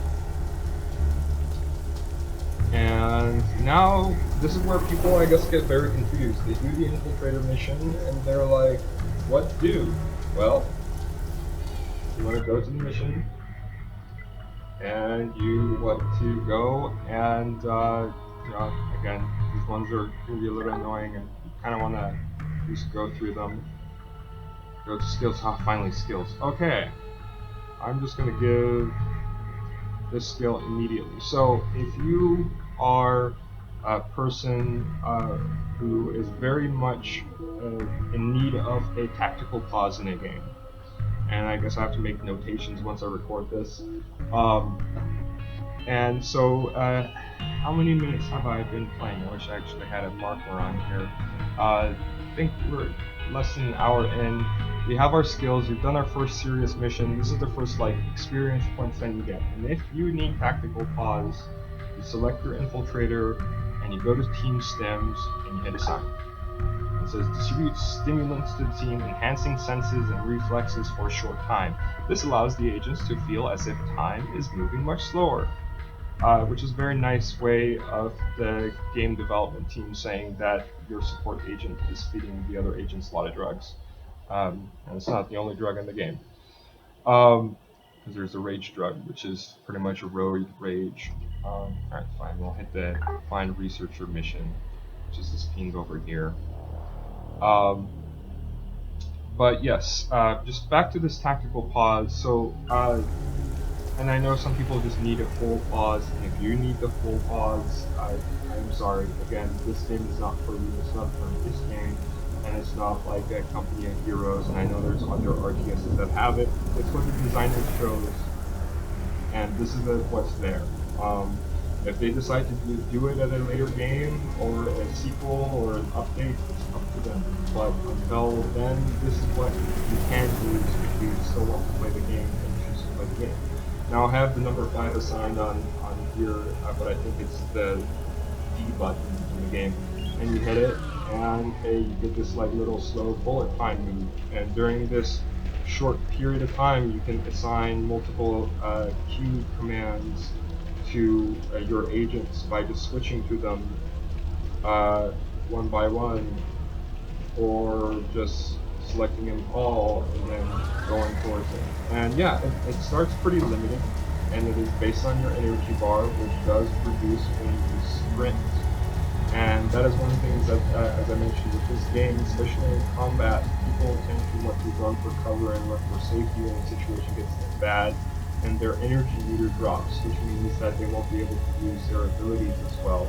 And now, this is where people, I guess, get very confused. They do the infiltrator mission, and they're like, what to do? Well, you want to go to the mission, and you want to go and, again, use ones are going to be a little annoying, and you kind of want to just go through them. Go to skills. Finally skills. Okay. I'm just going to give this skill immediately. So if you are a person who is very much in need of a tactical pause in a game, and I guess I have to make notations once I record this. And so, how many minutes have I been playing? I wish I actually had a marker on here. I think we're less than an hour in. We have our skills. We've done our first serious mission. This is the first experience points that you get. And if you need tactical pause, you select your infiltrator and you go to team stems and you hit assign. It says distribute stimulants to the team, enhancing senses and reflexes for a short time. This allows the agents to feel as if time is moving much slower. Which is a very nice way of the game development team saying that your support agent is feeding the other agents a lot of drugs. And it's not the only drug in the game. Because there's a rage drug, which is pretty much a rogue rage. Alright, fine, we'll hit the find researcher mission, which is this ping over here. But yes, just back to this tactical pause. So, and I know some people just need a full pause, and if you need the full pause, I'm sorry. Again, this game is not for you. It's not a turn-based game, and it's not like a Company of Heroes, and I know there's other RTSs that have it. It's what the designers chose, and this is what's there. If they decide to do it at a later game, or a sequel, or an update, it's up to them. But until then, this is what you can use if you still want to play the game and choose to play the game. Now I have the number 5 assigned on here, but I think it's the D button in the game. And you hit it, and you get this little slow bullet time move. And during this short period of time, you can assign multiple Q commands to your agents by just switching to them one by one, or just selecting them all and then going towards it. And yeah, it starts pretty limited, and it is based on your energy bar, which does reduce when you sprint. And that is one of the things that, as I mentioned, with this game, especially in combat, people tend to want to run for cover and run for safety when the situation gets bad, and their energy meter drops, which means that they won't be able to use their abilities as well.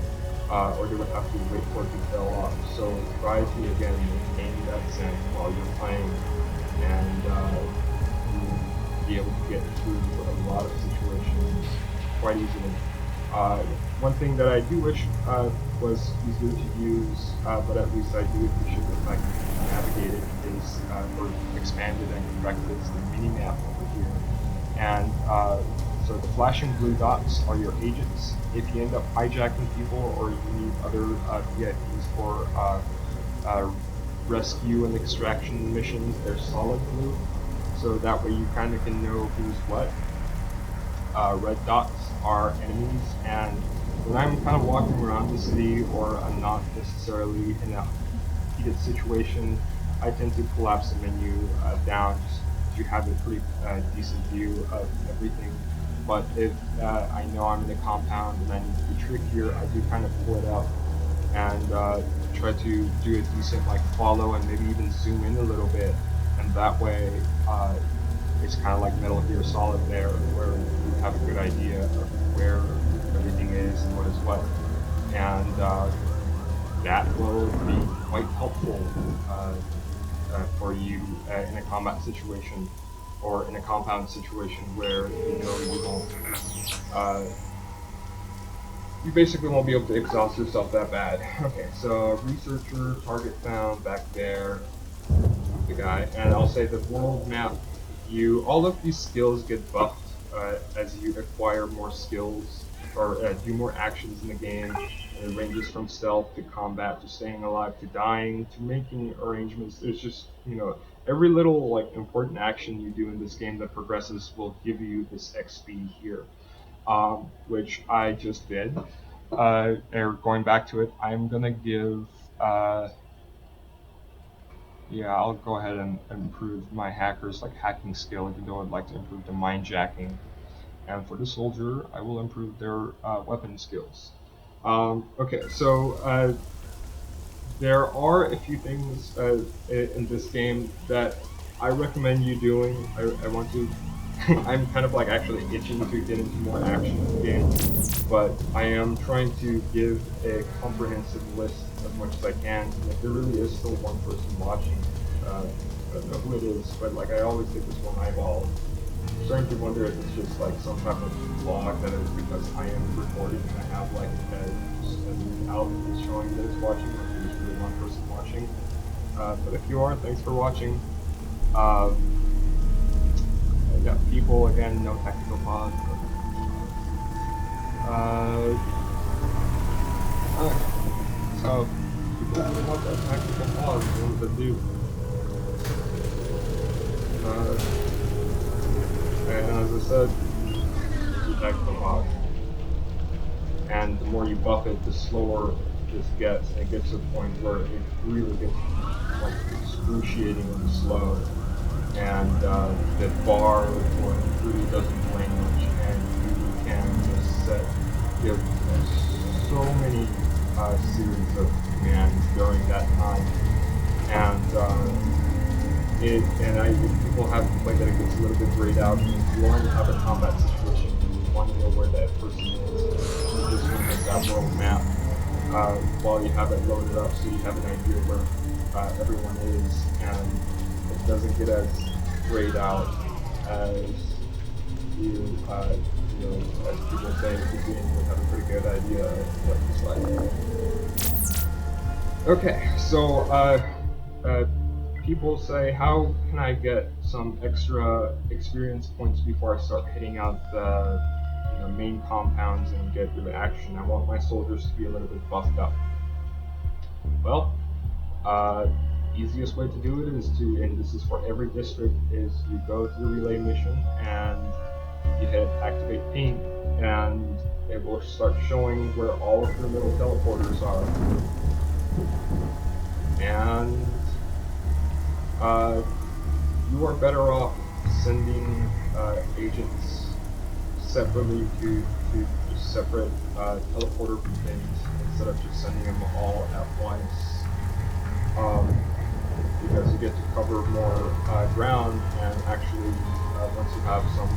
Or they would have to wait for it to tail off. So try to, again, maintain that sense while you're playing, and you'll be able to get through a lot of situations quite easily. One thing that I do wish was easier to use, but at least I do appreciate the fact that you can navigate it, is or expanded and corrected is the mini-map over here. And so the flashing blue dots are your agents. If you end up hijacking people, or you need other VIPs for rescue and extraction missions, they're solid blue. So that way you kind of can know who's what. Red dots are enemies, and when I'm kind of walking around the city, or I'm not necessarily in a heated situation, I tend to collapse the menu down just to have a pretty decent view of everything. But if I know I'm in a compound and I need to be trickier, I do kind of pull it out and try to do a decent follow, and maybe even zoom in a little bit, and that way it's kind of like Metal Gear Solid there, where you have a good idea of where everything is and what is what, and that will be quite helpful for you in a combat situation, or in a compound situation where you won't, you basically won't be able to exhaust yourself that bad. Okay, so researcher, target found back there, the guy, and I'll say the world map. All of these skills get buffed as you acquire more skills, or do more actions in the game. And it ranges from stealth to combat to staying alive to dying to making arrangements. There's just, every little important action you do in this game that progresses will give you this XP here, which I just did. Going back to it, I'm gonna give. Yeah, I'll go ahead and improve my hacker's hacking skill, even though I'd like to improve the mindjacking. And for the soldier, I will improve their weapon skills. Okay, so there are a few things in this game that I recommend you doing. I want to. I'm kind of like actually itching to get into more action in the game, but I am trying to give a comprehensive list as much as I can. And if there really is still one person watching, I don't know who it is, but like I always get this one eyeball. I'm starting to wonder if it's just like some type of vlog that is because I am recording and I have like an out that's showing that it's watching, or if there's really one person watching. But if you are, thanks for watching. Yeah, people again, no technical pause. So people really want that technical pause. What does it do? And as I said, it's a technical pause. And the more you buff it, the slower this gets, and it gets to a point where it really gets like excruciatingly slow. And the bar point really doesn't play much, and you can just give so many series of commands during that time. And if people have complained that it gets a little bit grayed out, if you want to have a combat situation, you want to know where that person is, you just want to make that world map while you have it loaded up, so you have an idea where everyone is, and it doesn't get as grayed out as you know, as people say at the beginning, you have a pretty good idea of what it's like. Okay, so people say, how can I get some extra experience points before I start hitting out the main compounds and get rid of action? I want my soldiers to be a little bit buffed up. Well, easiest way to do it is to, and this is for every district, is you go to the relay mission and you hit activate ping, and it will start showing where all of your little teleporters are. And you are better off sending agents separately to just separate teleporter beacons instead of just sending them all at once. Because you get to cover more ground, and actually once you have some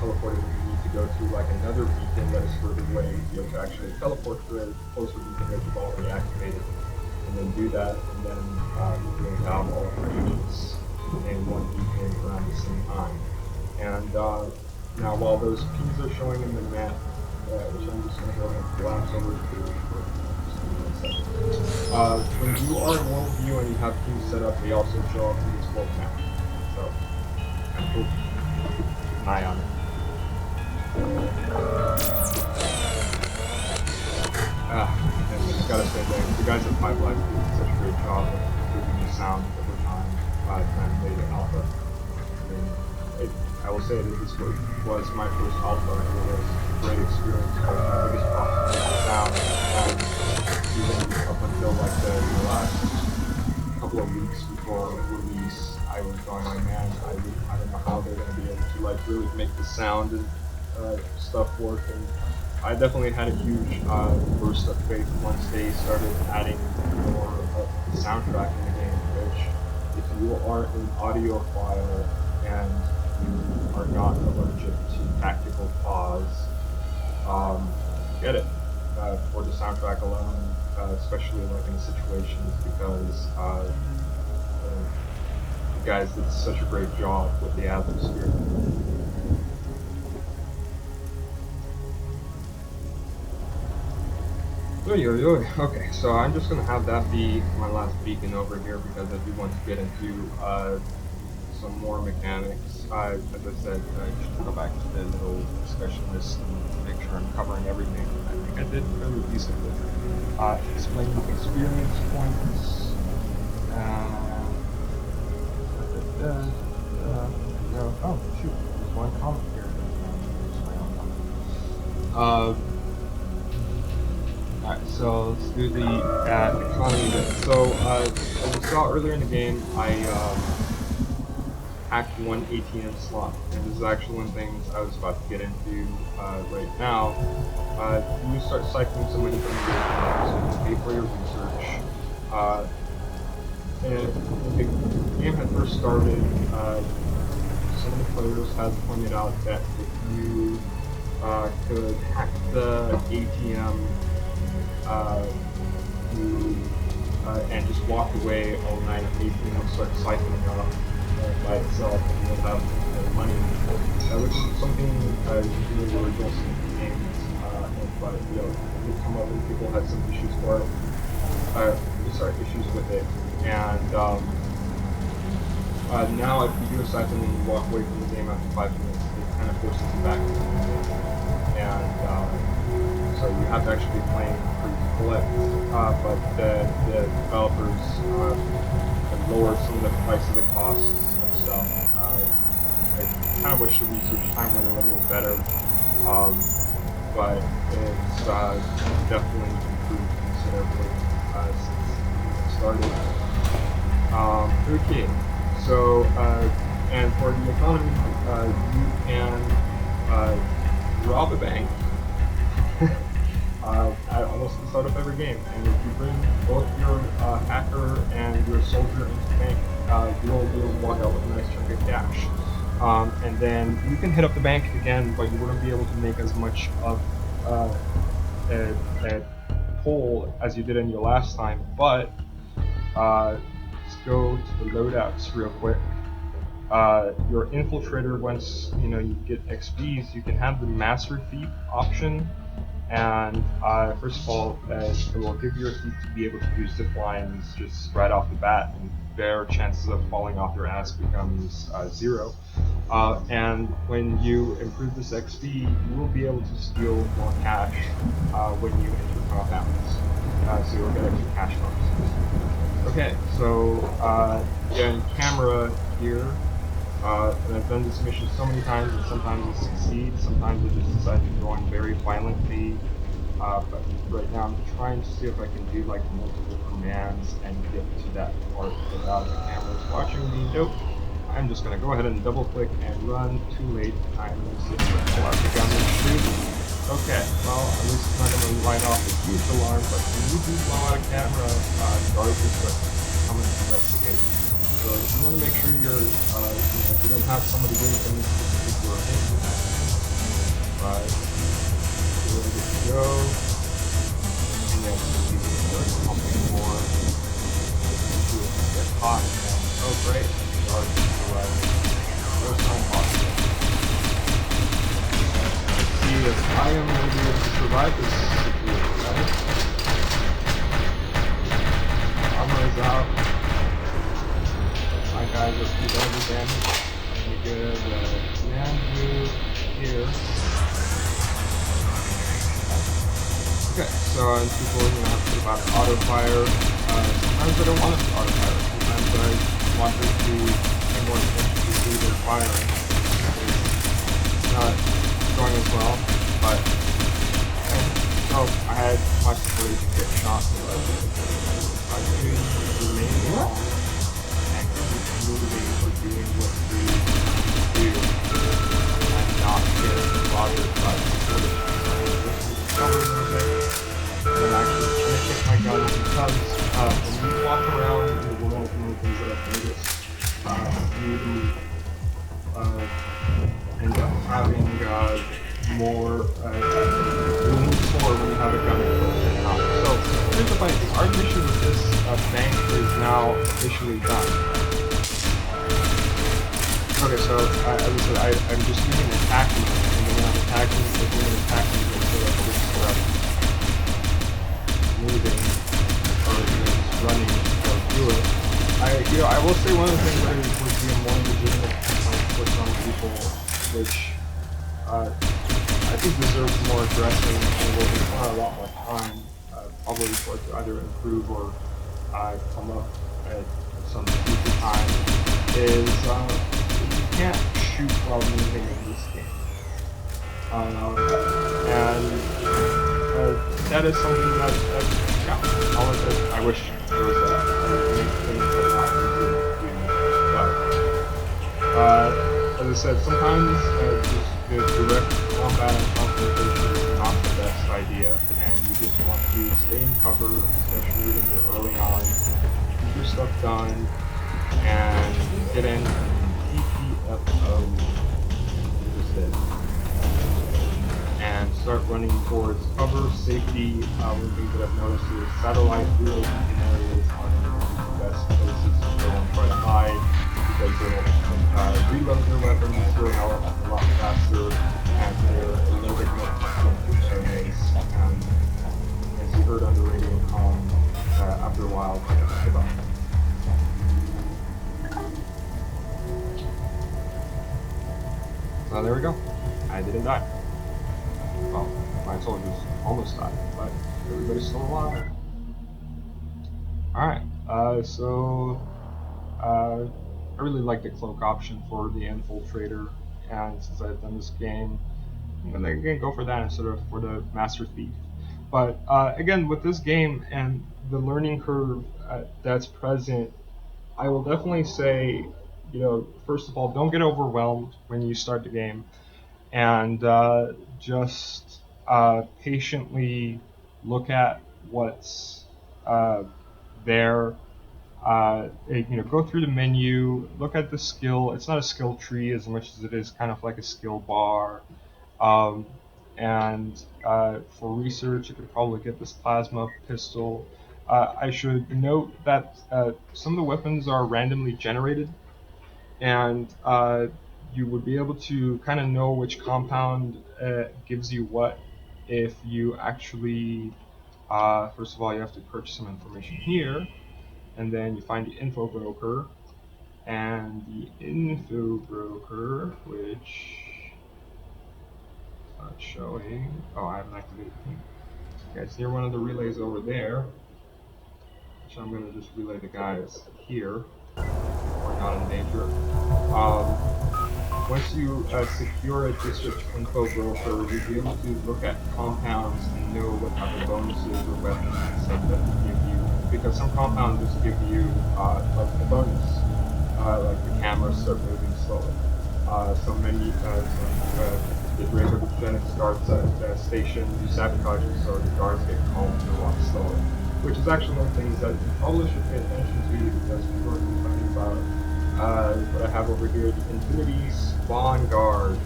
teleported, you need to go to like another beacon that is further away to be able to actually teleport to a closer beacon that you've already activated, and then do that, and then you're going to have all of your agents in one beacon around the same time. And now while those P's are showing in the map, which I'm just going to go ahead and glance over to when you are in world view and you have teams set up, they also show up in this world map. So, keep an eye on it. And I gotta say, the guys at Five Lives did such a great job of improving the sound over time, translated to alpha. I will say that this was my first alpha, and it was a great experience, but my biggest problem was the sound. Even up until like the last couple of weeks before release, I was going like, man, I don't know how they're going to be able to like really make the sound and stuff work. And I definitely had a huge burst of faith once they started adding more of the soundtrack in the game, which if you are an audiophile and you are not allergic to tactical pause, get it for the soundtrack alone. Especially like in situations, because the guys did such a great job with the atmosphere. Okay, so I'm just gonna have that be my last beacon over here because I do want to get into some more mechanics. As I said, I should go back to the little discussion list and make sure I'm covering everything. I think I did fairly decently. Explain experience points. Oh shoot, there's one comment here. Alright, so let's do the economy bit. So as you saw earlier in the game, I hacked one ATM slot, and this is actually one of the things I was about to get into right now. You start cycling some money from your account, so you pay for your research. And when the game had first started, some of the players had pointed out that if you could hack the ATM and just walk away all night, the ATM will start cycling off by itself, and you'll have money, which is something we were addressing in the games, but it would come up and people had some issues for it. Issues with it, and now if you do a cycle and you walk away from the game after 5 minutes, it kind of forces you back into the game, and so you have to actually be playing free to collect, but the developers have lowered some of the price of the costs of stuff. I kind of wish the research time went a little bit better, but it's definitely improved considerably since started. Okay, so and for the economy, you can rob a bank at almost the start of every game, and if you bring both your hacker and your soldier into the bank, you'll be able to walk out with a nice chunk of cash. And then you can hit up the bank again, but you wouldn't be able to make as much of a pull as you did in your last time, but let's go to the loadouts real quick. Your infiltrator, once you get XPs, you can have the master thief option, and first of all, it will give your thief to be able to do zip lines just right off the bat, and their chances of falling off their ass becomes 0. And when you improve this XP, you will be able to steal more cash when you enter compounds. So you'll get extra cash bonuses. Okay, so in camera here, and I've done this mission so many times, and sometimes it succeeds, sometimes it just decides to go on very violently. But right now I'm trying to see if I can do like multiple commands and get to that part without the cameras watching me. Nope. I'm just going to go ahead and double click and run. Too late. I'm going to sit here and pull out the gun and shoot. Okay, well, at least it's not going to light off the huge alarm, but when you do blow out a camera, guards will start coming to investigate. So you want to make sure you're, if you don't have somebody doing something specific to your attention. Right. We're ready to go. And yes, you can start pumping more. Get caught. Oh, great. Guards arrive. There's no possible. See if I am going to be able to survive this situation, right? Armor is out. My guys just do double damage. Let me get a command move here. Okay, so people have to about auto fire. Sometimes I don't want it to auto fire. Sometimes I want them to pay more attention to who they're firing. It's not going as well, but so I had my ability to get shot. I could remain calm and keep moving or doing what we do and not get bothered by and actually trying to pick my gun, because when you walk around in the world, one of the things that I've noticed, you end up having more room for when you have a gun equipped. So here's the funny thing, our mission with this bank is now officially done. Okay, so as I said, I'm just doing an attack mode, and then when I'm attacking, I'm doing an attack mode so that I just moving or just running or do it. I will say one of the things that would be a more legitimate complaint for some people, which I think deserves more addressing and will require a lot more time, probably for it to either improve or come up at some future time, is you can't shoot while moving in this game. That is something that yeah, I wish there was a thing that not easy to do, but as I said, sometimes just the direct combat and confrontation is not the best idea, and you just want to stay in cover, especially when you're early on, keep your stuff done, and get in TPFO, just it, and start running towards cover, safety. One thing that I've noticed is satellite relay areas are the best places to go and try to hide, because they'll reload their weapons during a lot faster, and they're a little bit more confident to enemies. And as you heard on the radio comm, after a while, they give up. So there we go. I didn't die. Well, my soldiers almost died, but everybody's still alive. Alright, I really like the cloak option for the infiltrator, and since I've done this game, I'm gonna go for that instead of for the master thief. But again, with this game and the learning curve that's present, I will definitely say, first of all, don't get overwhelmed when you start the game, and just patiently look at what's there. Go through the menu, look at the skill. It's not a skill tree as much as it is kind of like a skill bar. And for research, you could probably get this plasma pistol. I should note that some of the weapons are randomly generated, and you would be able to kind of know which compound gives you what if you actually, first of all, you have to purchase some information here, and then you find the info broker, and the info broker, which is not showing. Oh, I haven't activated it. Okay, it's near one of the relays over there, which I'm going to just relay the guys here. We're not in danger. Once you secure a district info broker, you'll be able to look at compounds and know what type of bonuses or weapons and stuff that they give you. Because some compounds just give you like a bonus, like the cameras start moving slowly. The Dracogenics guards at station do sabotages, so the guards get calmed and a lot slower. Which is actually one of the things that you probably should pay attention to, because people are complaining about what I have over here, the Infinity Spawn Guard,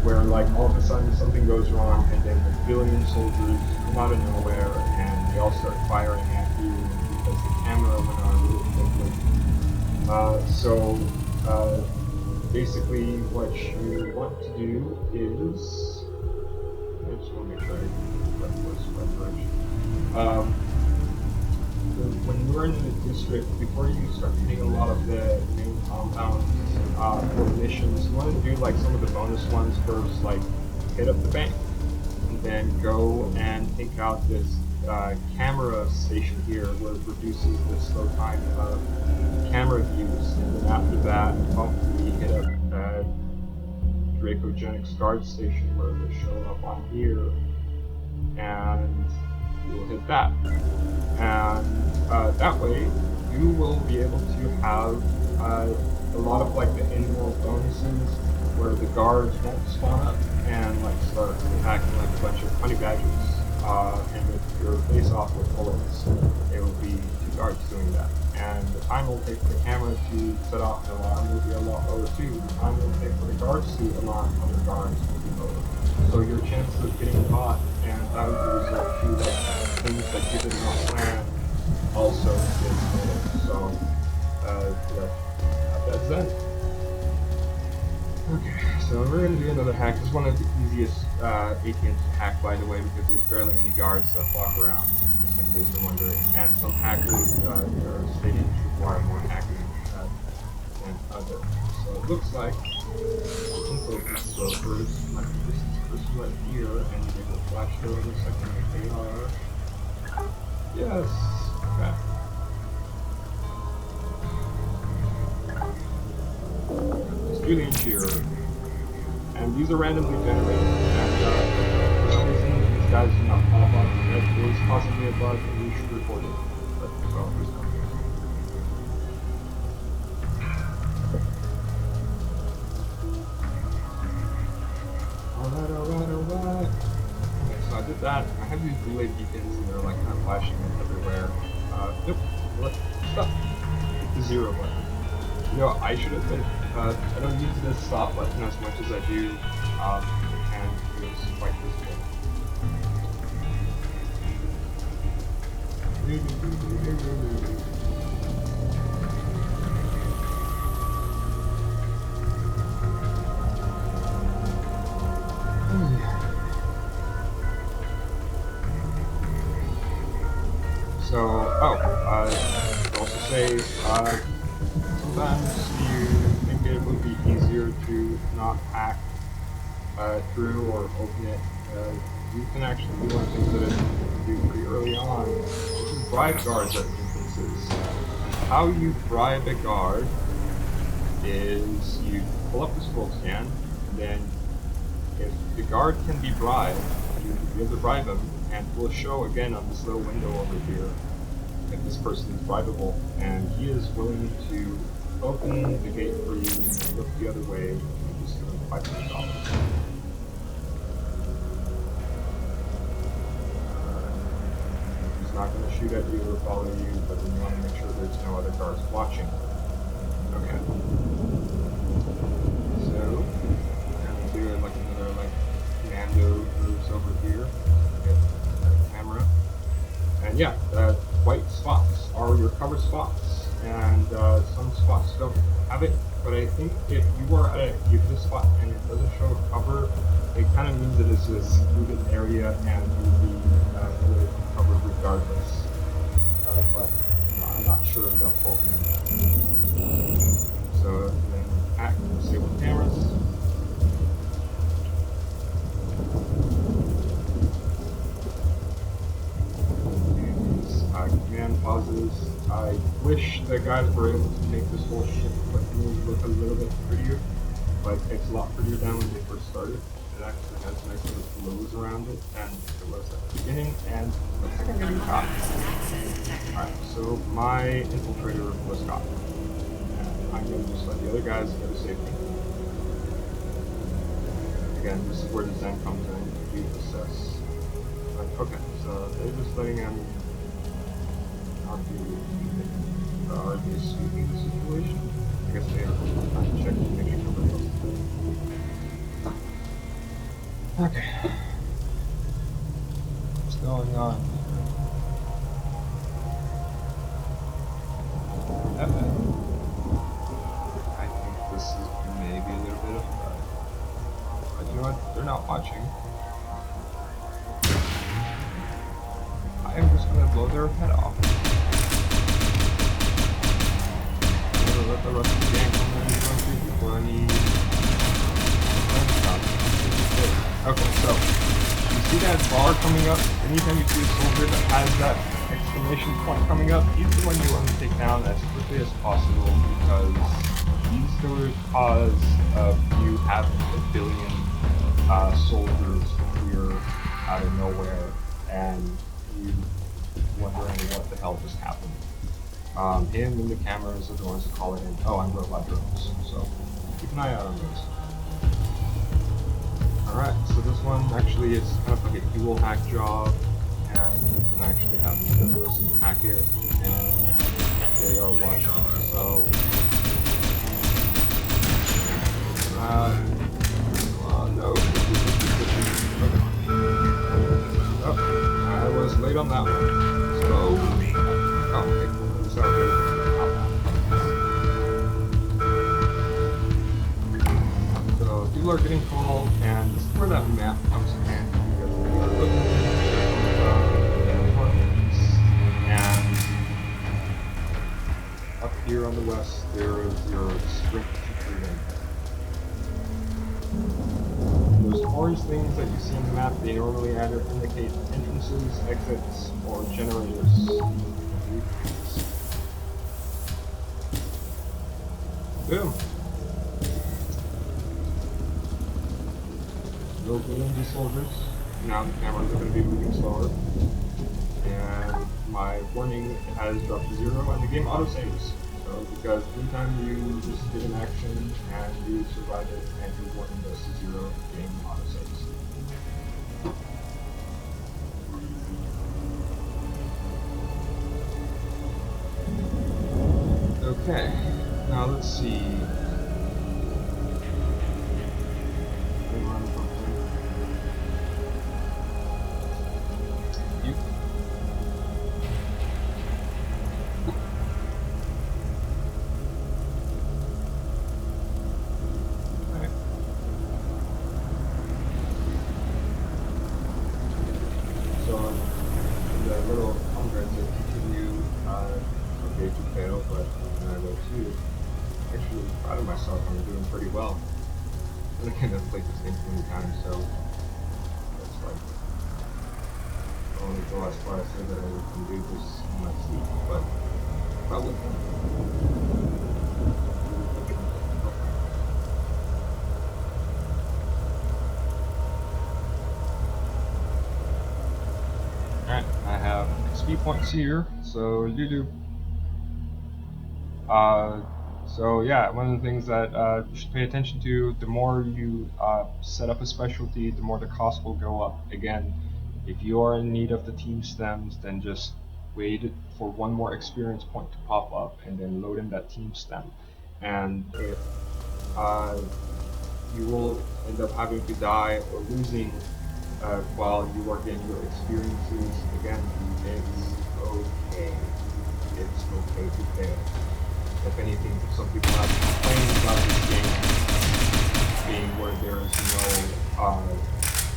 where like all of a sudden something goes wrong and then a billion soldiers come out of nowhere and they all start firing at you because the camera went on really quickly. Basically what you want to do is, I just want to make sure I get the right direction. When you're in the district, before you start hitting a lot of the main compounds for missions, you want to do like some of the bonus ones first, like hit up the bank, and then go and take out this camera station here where it reduces the slow time of camera views, and then after that, probably hit up Dracogenics guard station where they're showing up on here, and you'll hit that. And that way, you will be able to have a lot of like the in-world bonuses where the guards won't spawn up and like start attacking like a bunch of honey badgers. And if you're face off with bullets, it will be two guards doing that. And the time it will take for the camera to set off an alarm will be a lot lower too. The time it will take for the guards to alarm other guards will be lower. So your chances of getting caught and that would result to like things that you did not plan also gets lower. So that's that. Okay, so we're going to do another hack. This is one of the easiest ATMs to hack, by the way, because there's barely any guards that walk around, just in case you're wondering. And some hackers, their stadiums require more hacking than others. So it looks like info brokers might be this person right here, and they will flash there in a second if they are. Yes, okay. Julian Shearer, and these are randomly generated, and for some reason these guys do not pop up. If there is possibly a bug, we should report it. But well, there's nothing. that, I have these relay beacons and they're like kind of flashing everywhere. Nope, what? Stop. Hit the 0 button. You know, I should have been, I don't use this stop button as much as I do, and it was quite visible. So, I'd also say, sometimes you think it would be easier to not hack through or open it. You can actually do one of the things that I do pretty early on, which is bribe guards at entrances. How you bribe a guard is you pull up the scroll scan, and then if the guard can be bribed, you will be able to bribe him, and it will show again on this little window over here if this person is bribable, and he is willing to open the gate for you, look the other way, and just give him $500. He's not going to shoot at you or follow you, but then you want to make sure there's no other guards watching. Okay. So, I'm going to do like another commando moves over here. Get the camera. And yeah, white spots are your cover spots, and some spots don't have it, but I think if you are at a this spot and it doesn't show cover, it kind of means that it's a secluded area and you'll be covered regardless. But I'm not sure about quote me on that. So then hack, disable cameras. Command pauses. I wish the guys were able to make this whole ship look a little bit prettier, but it's a lot prettier than when they first started. It actually has nice little flows around it, and it was at the beginning, and looks like I'm getting caught. Alright, so my infiltrator was caught. And I'm going to just let the other guys go to safety. Again, this is where the Zen comes in to assess. Okay, so they're just letting him are they sweeping the situation? I guess they are trying to check to make sure nobody else is there. Okay. What's going on? I think this is maybe a little bit of fun. But you know what? They're not watching. I am just going to blow their head off. Let the rest of the gang come in and run through before any okay, so you see that bar coming up? Anytime you see a soldier that has that exclamation point coming up, he's the one you want to take down as quickly as possible, because he's the cause of you having a billion soldiers appear out of nowhere and you wondering what the hell just happened. Him and the cameras are the ones who call it in. Oh, and robot drones. So keep an eye out on those. Alright, so this one actually is kind of like a dual hack job, and you can actually have the other person hack it, and they are watching. So no. Oh, I was late on that one. So okay. So people are getting called, and this is where that map comes in handy, because we are looking at and up here on the west there is your sprint to freedom. Those orange things that you see on the map, they normally either indicate entrances, exits, or generators. Boom. No BMG soldiers. Now the cameras are going to be moving slower. And my warning has dropped to 0 and the game auto-saves. So because anytime you just get an action and you survive it and your warning goes to 0, the game auto-saves. Okay, now let's see. You. Okay. So the little hunger to continue okay to fail, but I will too. Actually proud of myself. I'm doing pretty well. And again, I've played this game too many times, so it's like I only go as far as say that I can do this in my sleep, but probably Alright, I have XP points here, so you do. So yeah, one of the things that you should pay attention to, the more you set up a specialty, the more the cost will go up. Again, if you are in need of the team stems, then just wait for one more experience point to pop up and then load in that team stem. And if you will end up having to die or losing while you are getting your experiences, again, it's okay. It's okay to fail. If anything, some people have complained about this game being where there is no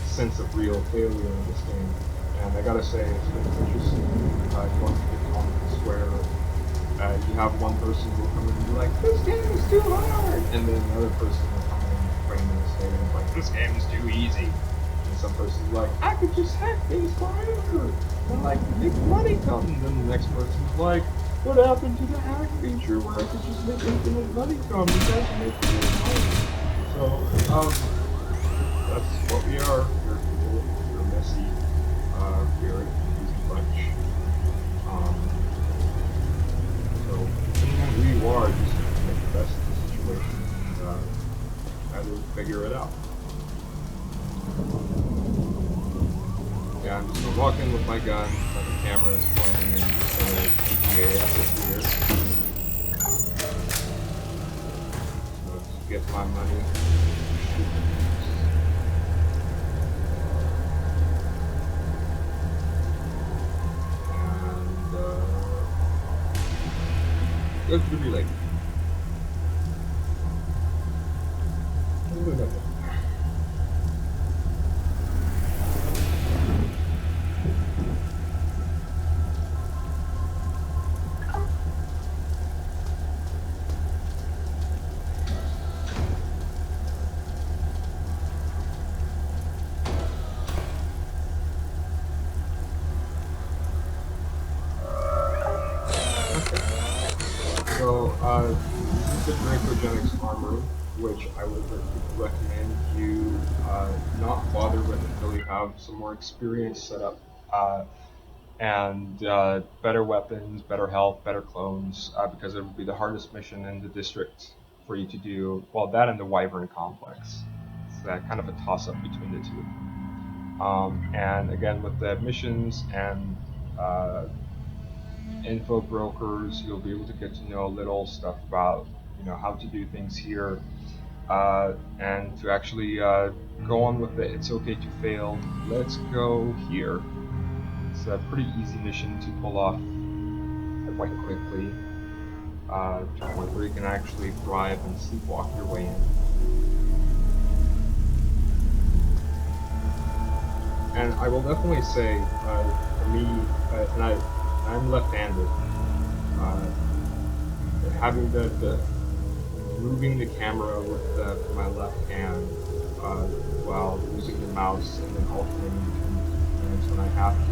sense of real failure in this game. And I gotta say, it's been interesting going to the comments where you have one person who will come in and be like, this game is too hard! And then another person will come in and complain and say, like, this game is too easy. And some person's like, I could just hack things forever! And like, make money come! And then the next person's like, what happened to the hack feature where I could just make infinite money come? You guys are making more money. So, that's what we are. We're messy. We're a confusing bunch. So, depending on who you are, just make the best of the situation and try to figure it out. Yeah, I'm just gonna walk in with my gun, have the cameras pointing in the GTA up here. So let's get my money. And go to the relay. So, this is the Dracogenics armor, which I would recommend you not bother with until you have some more experience set up, and better weapons, better health, better clones, because it would be the hardest mission in the district for you to do. Well, that and the Wyvern complex. It's kind of a toss-up between the two. And again, with the missions and info brokers, you'll be able to get to know little stuff about, how to do things here, and to actually go on with it. It's okay to fail. Let's go here. It's a pretty easy mission to pull off quite quickly, to the point where you can actually thrive and sleepwalk your way in. And I will definitely say, for me, and I'm left-handed. Having the moving the camera with my left hand while using the mouse and then alternating between hands when I have to,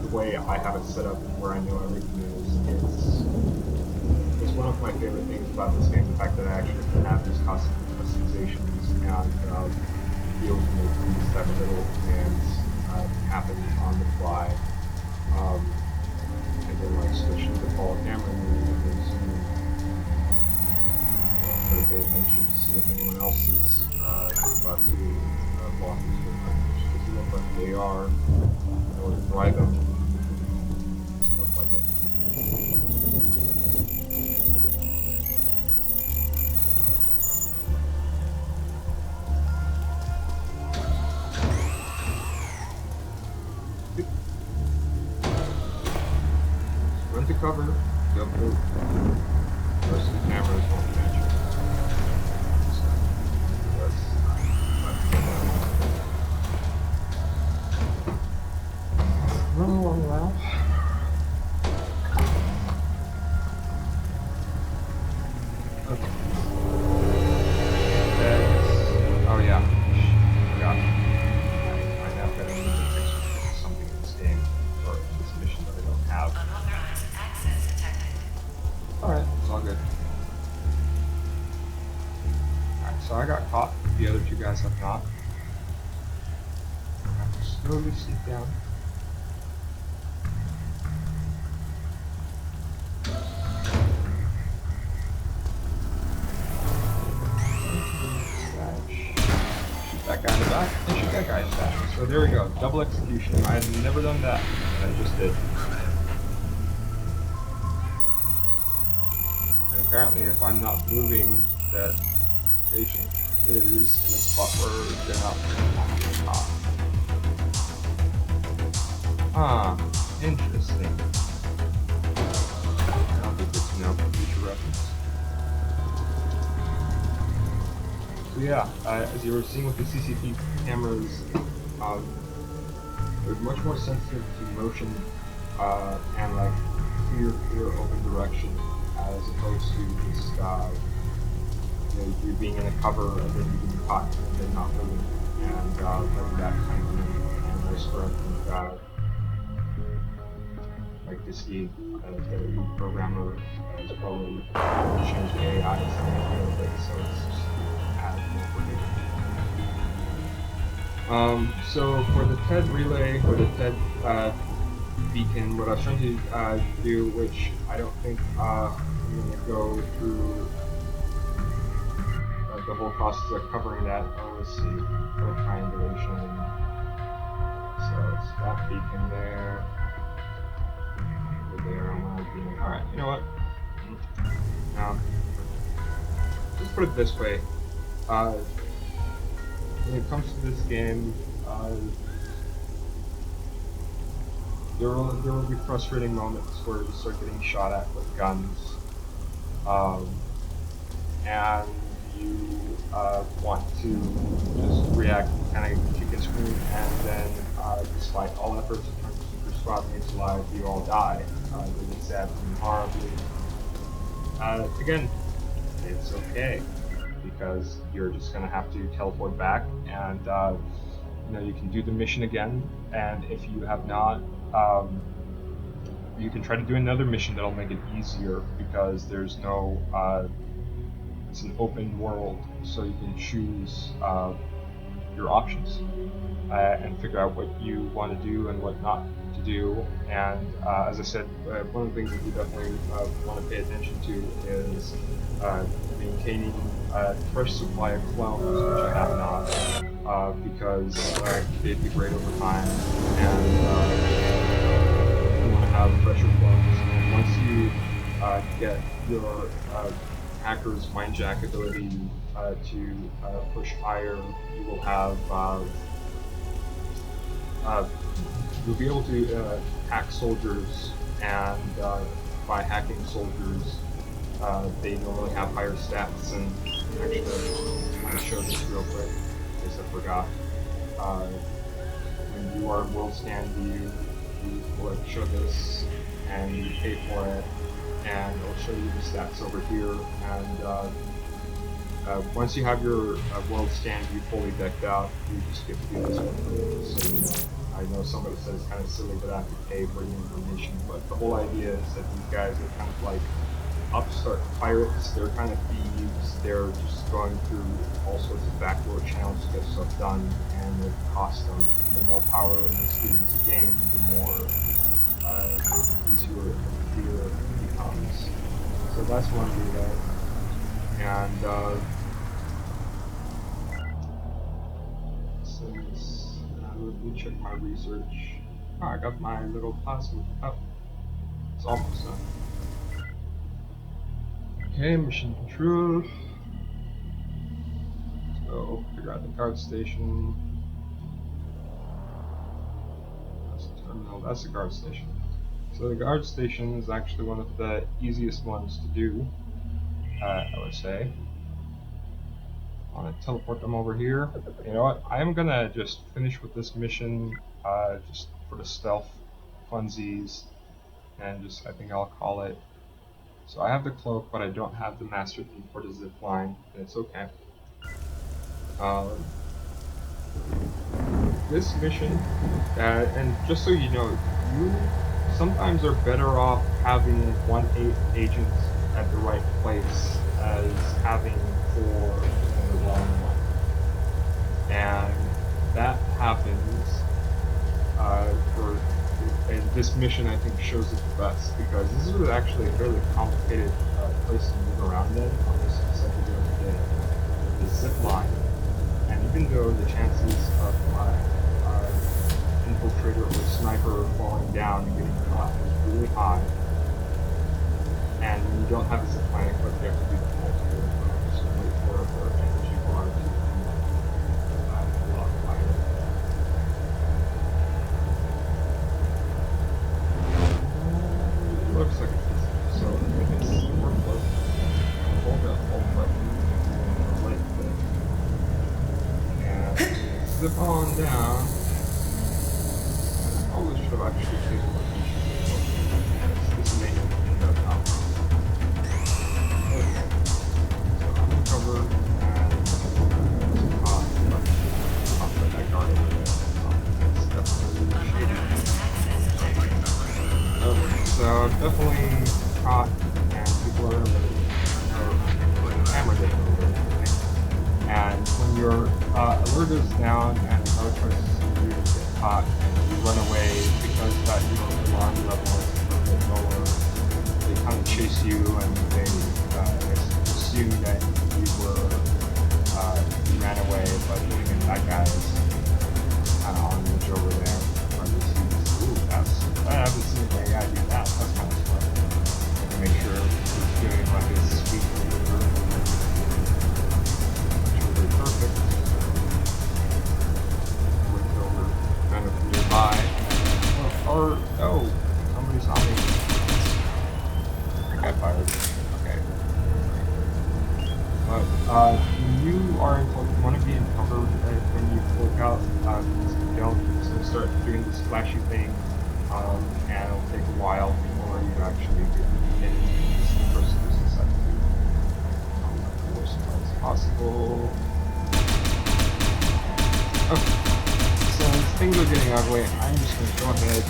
the way I have it set up and where I know everything is, it's one of my favorite things about this game. The fact that I actually can have these customizations and be able to make these type of little commands happen on the fly. And then like switching to follow camera move and then zoom. Try to pay attention to see if anyone else is about to walk into a to look like they are in order to drive them to look like it. Run to cover, don't move. The rest of the cameras won't catch you. Run along well. Okay. Oh yeah. Forgot. I now gotta need to fix something in this game or this mission that I don't have. Unauthorized access detected. Alright, it's all good. Alright, so I got caught. The other two guys have not. I have to slowly sneak down. Shoot that guy in the back, and shoot that guy in the back. So there we go, double execution. I've never done that, and I just did. And apparently if I'm not moving, that patient is in a spot where they're not moving. Interesting. That'll be good to know for future reference. So yeah, as you were seeing with the CCTV cameras, they're much more sensitive to motion and like clear open direction, as opposed to just you being in a cover and then you being caught and then not moving, and letting that kind of move. And I swear I think like this game, the programmer has probably changed the AI something a little bit, so it's just added more for so for the TED relay, or the TED beacon, what I was trying to do, which I don't think I'm going to go through the whole process of covering that. Let's see, for triangulation. So it's that beacon there. There, alright, you know what? Just put it this way. When it comes to this game, there will be frustrating moments where you start getting shot at with guns, and you want to just react, kind of kick and scream, and then despite all efforts of trying to keep your squad mates alive, you all die. You get stabbed and horribly. Again, it's okay, because you're just going to have to teleport back, and you can do the mission again, and if you have not, you can try to do another mission that'll make it easier, because there's no, it's an open world, so you can choose your options and figure out what you want to do and what not to do. And as I said, one of the things that you definitely want to pay attention to is maintaining a fresh supply of clones, which I have not, because they degrade over time, and you want to have fresher clones. And once you get your hacker's mindjack ability to push higher, you will have you'll be able to hack soldiers, and by hacking soldiers, they normally have higher stats. And actually, I'm going to show this real quick, in case I forgot. When you are in World Scan View, you will show this, and you pay for it, and it'll show you the stats over here. And once you have your World Scan View fully decked out, you just get to do this one for you. So you know. I know somebody says it's kind of silly that I have to pay for the information, but the whole idea is that these guys are kind of like upstart pirates. They're kind of thieves. They're just going through all sorts of backdoor channels to get stuff done, and it costs them. And the more power and experience you gain, the more easier it becomes. So that's one relay. And since I would Let me check my research. Oh, I got my little plasma. Oh, it's almost done. Okay, mission control. So, figure out the guard station. That's the terminal, that's the guard station. So the guard station is actually one of the easiest ones to do, I would say. I want to teleport them over here. You know what, I'm gonna just finish with this mission, just for the stealth funsies, and just, I think I'll call it. So I have the cloak, but I don't have the master key for the zip line, and it's okay. This mission, and just so you know, you sometimes are better off having 1/8 agents at the right place as having 4 in the wrong one. And that happens and this mission I think shows it the best, because this is actually a fairly complicated place to move around in on this second day of the zip line. And even though the chances of my infiltrator or sniper falling down and getting caught is really high, and when you don't have a zip line equipped, you have to do the multiple so wait for energy bar to lock fire. It looks like it's so if it's workflow, hold that hold button and light thing. And zip on down. I probably should have actually taken a location. This may end up out. Okay. So I'm gonna cover and pop that guard over there. It's definitely shaded. Okay, so definitely caught and people are hammered it over everything. And when your alert is down and the guard tries to see you get caught, you run away because that alarm level is a bit lower. They kind of chase you and they assume that you ran away, but that guy is kind of on the edge over there. Or at least I haven't seen a guy do that. That's kind of smart. To make sure he's doing like his sweet maneuver. Which will be perfect. Kind of nearby. Oh, somebody saw me. I got fired. Okay. But you want to be in cover when you look out. Because if you don't, it's going to start doing this flashy thing, and it'll take a while before you actually get in the first set to the worst as possible. Okay. So things are getting ugly. I'm just going to go ahead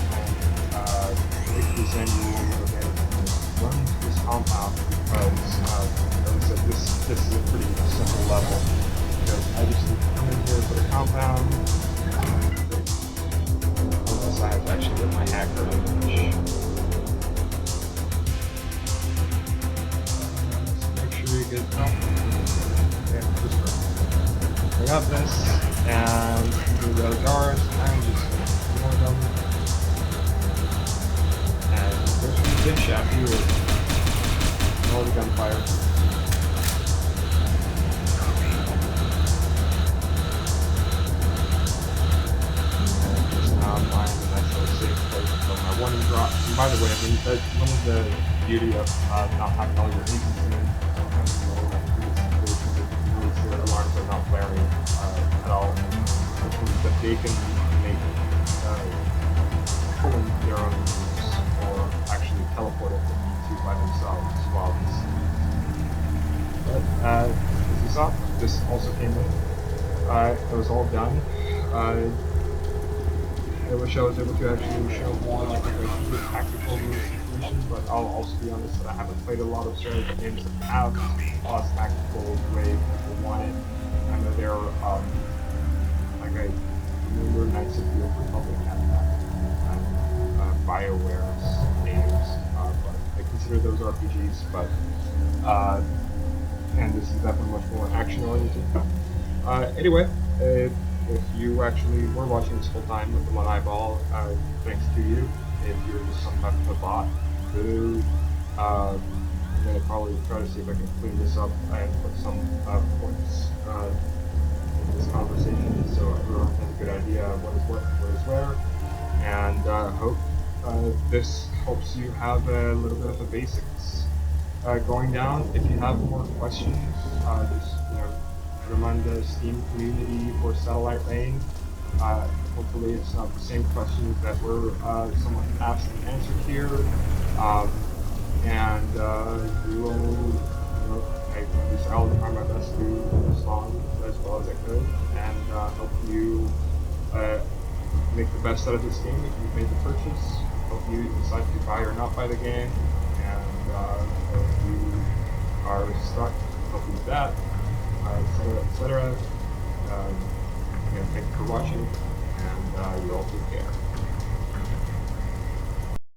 and represent you a little bit and run this compound because, like I said, this is a pretty simple level. Because I just need to come in here for the compound. Unless I have to actually get my hacker image. Make sure you get yeah, just right. I got this. And do the other guards, I'm just going to ignore them. And there's some good shaft here. Ignore the gunfire. And just now find a nice little safe place for my one drop. And by the way, I mean, that's one of the beauty of not having all your agents in. The alarms are not blaring at all, which means that they can make pulling their own moves or actually teleport if they need to by themselves while this. But as you saw, this also came in. It was all done. I wish I was able to actually show more like a good tactical move situation, but I'll also be honest that I haven't played a lot of strategy games that have a tactical way people want it. I know there are, like I remember Knights of the Old Republic had that, and BioWare's games, but I consider those RPGs, but, and this is definitely much more action-oriented. Anyway, if you actually were watching this full time with the one eyeball, thanks to you. If you're just some type of a bot, boo. I'm gonna probably try to see if I can clean this up and put some points in this conversation so everyone has a good idea of what is what, what is where, and hope this helps you have a little bit of the basics going down. If you have more questions, just put them on the Steam community for Satellite Lane. Hopefully it's not the same questions that were somewhat asked and answered here. And we will, at least I'll try my best to respond as well as I could and help you make the best out of this game if you've made the purchase. Help you decide to buy or not buy the game, and if you are stuck, help you with that, etc., etc. Again, thank you for watching, and you all take care.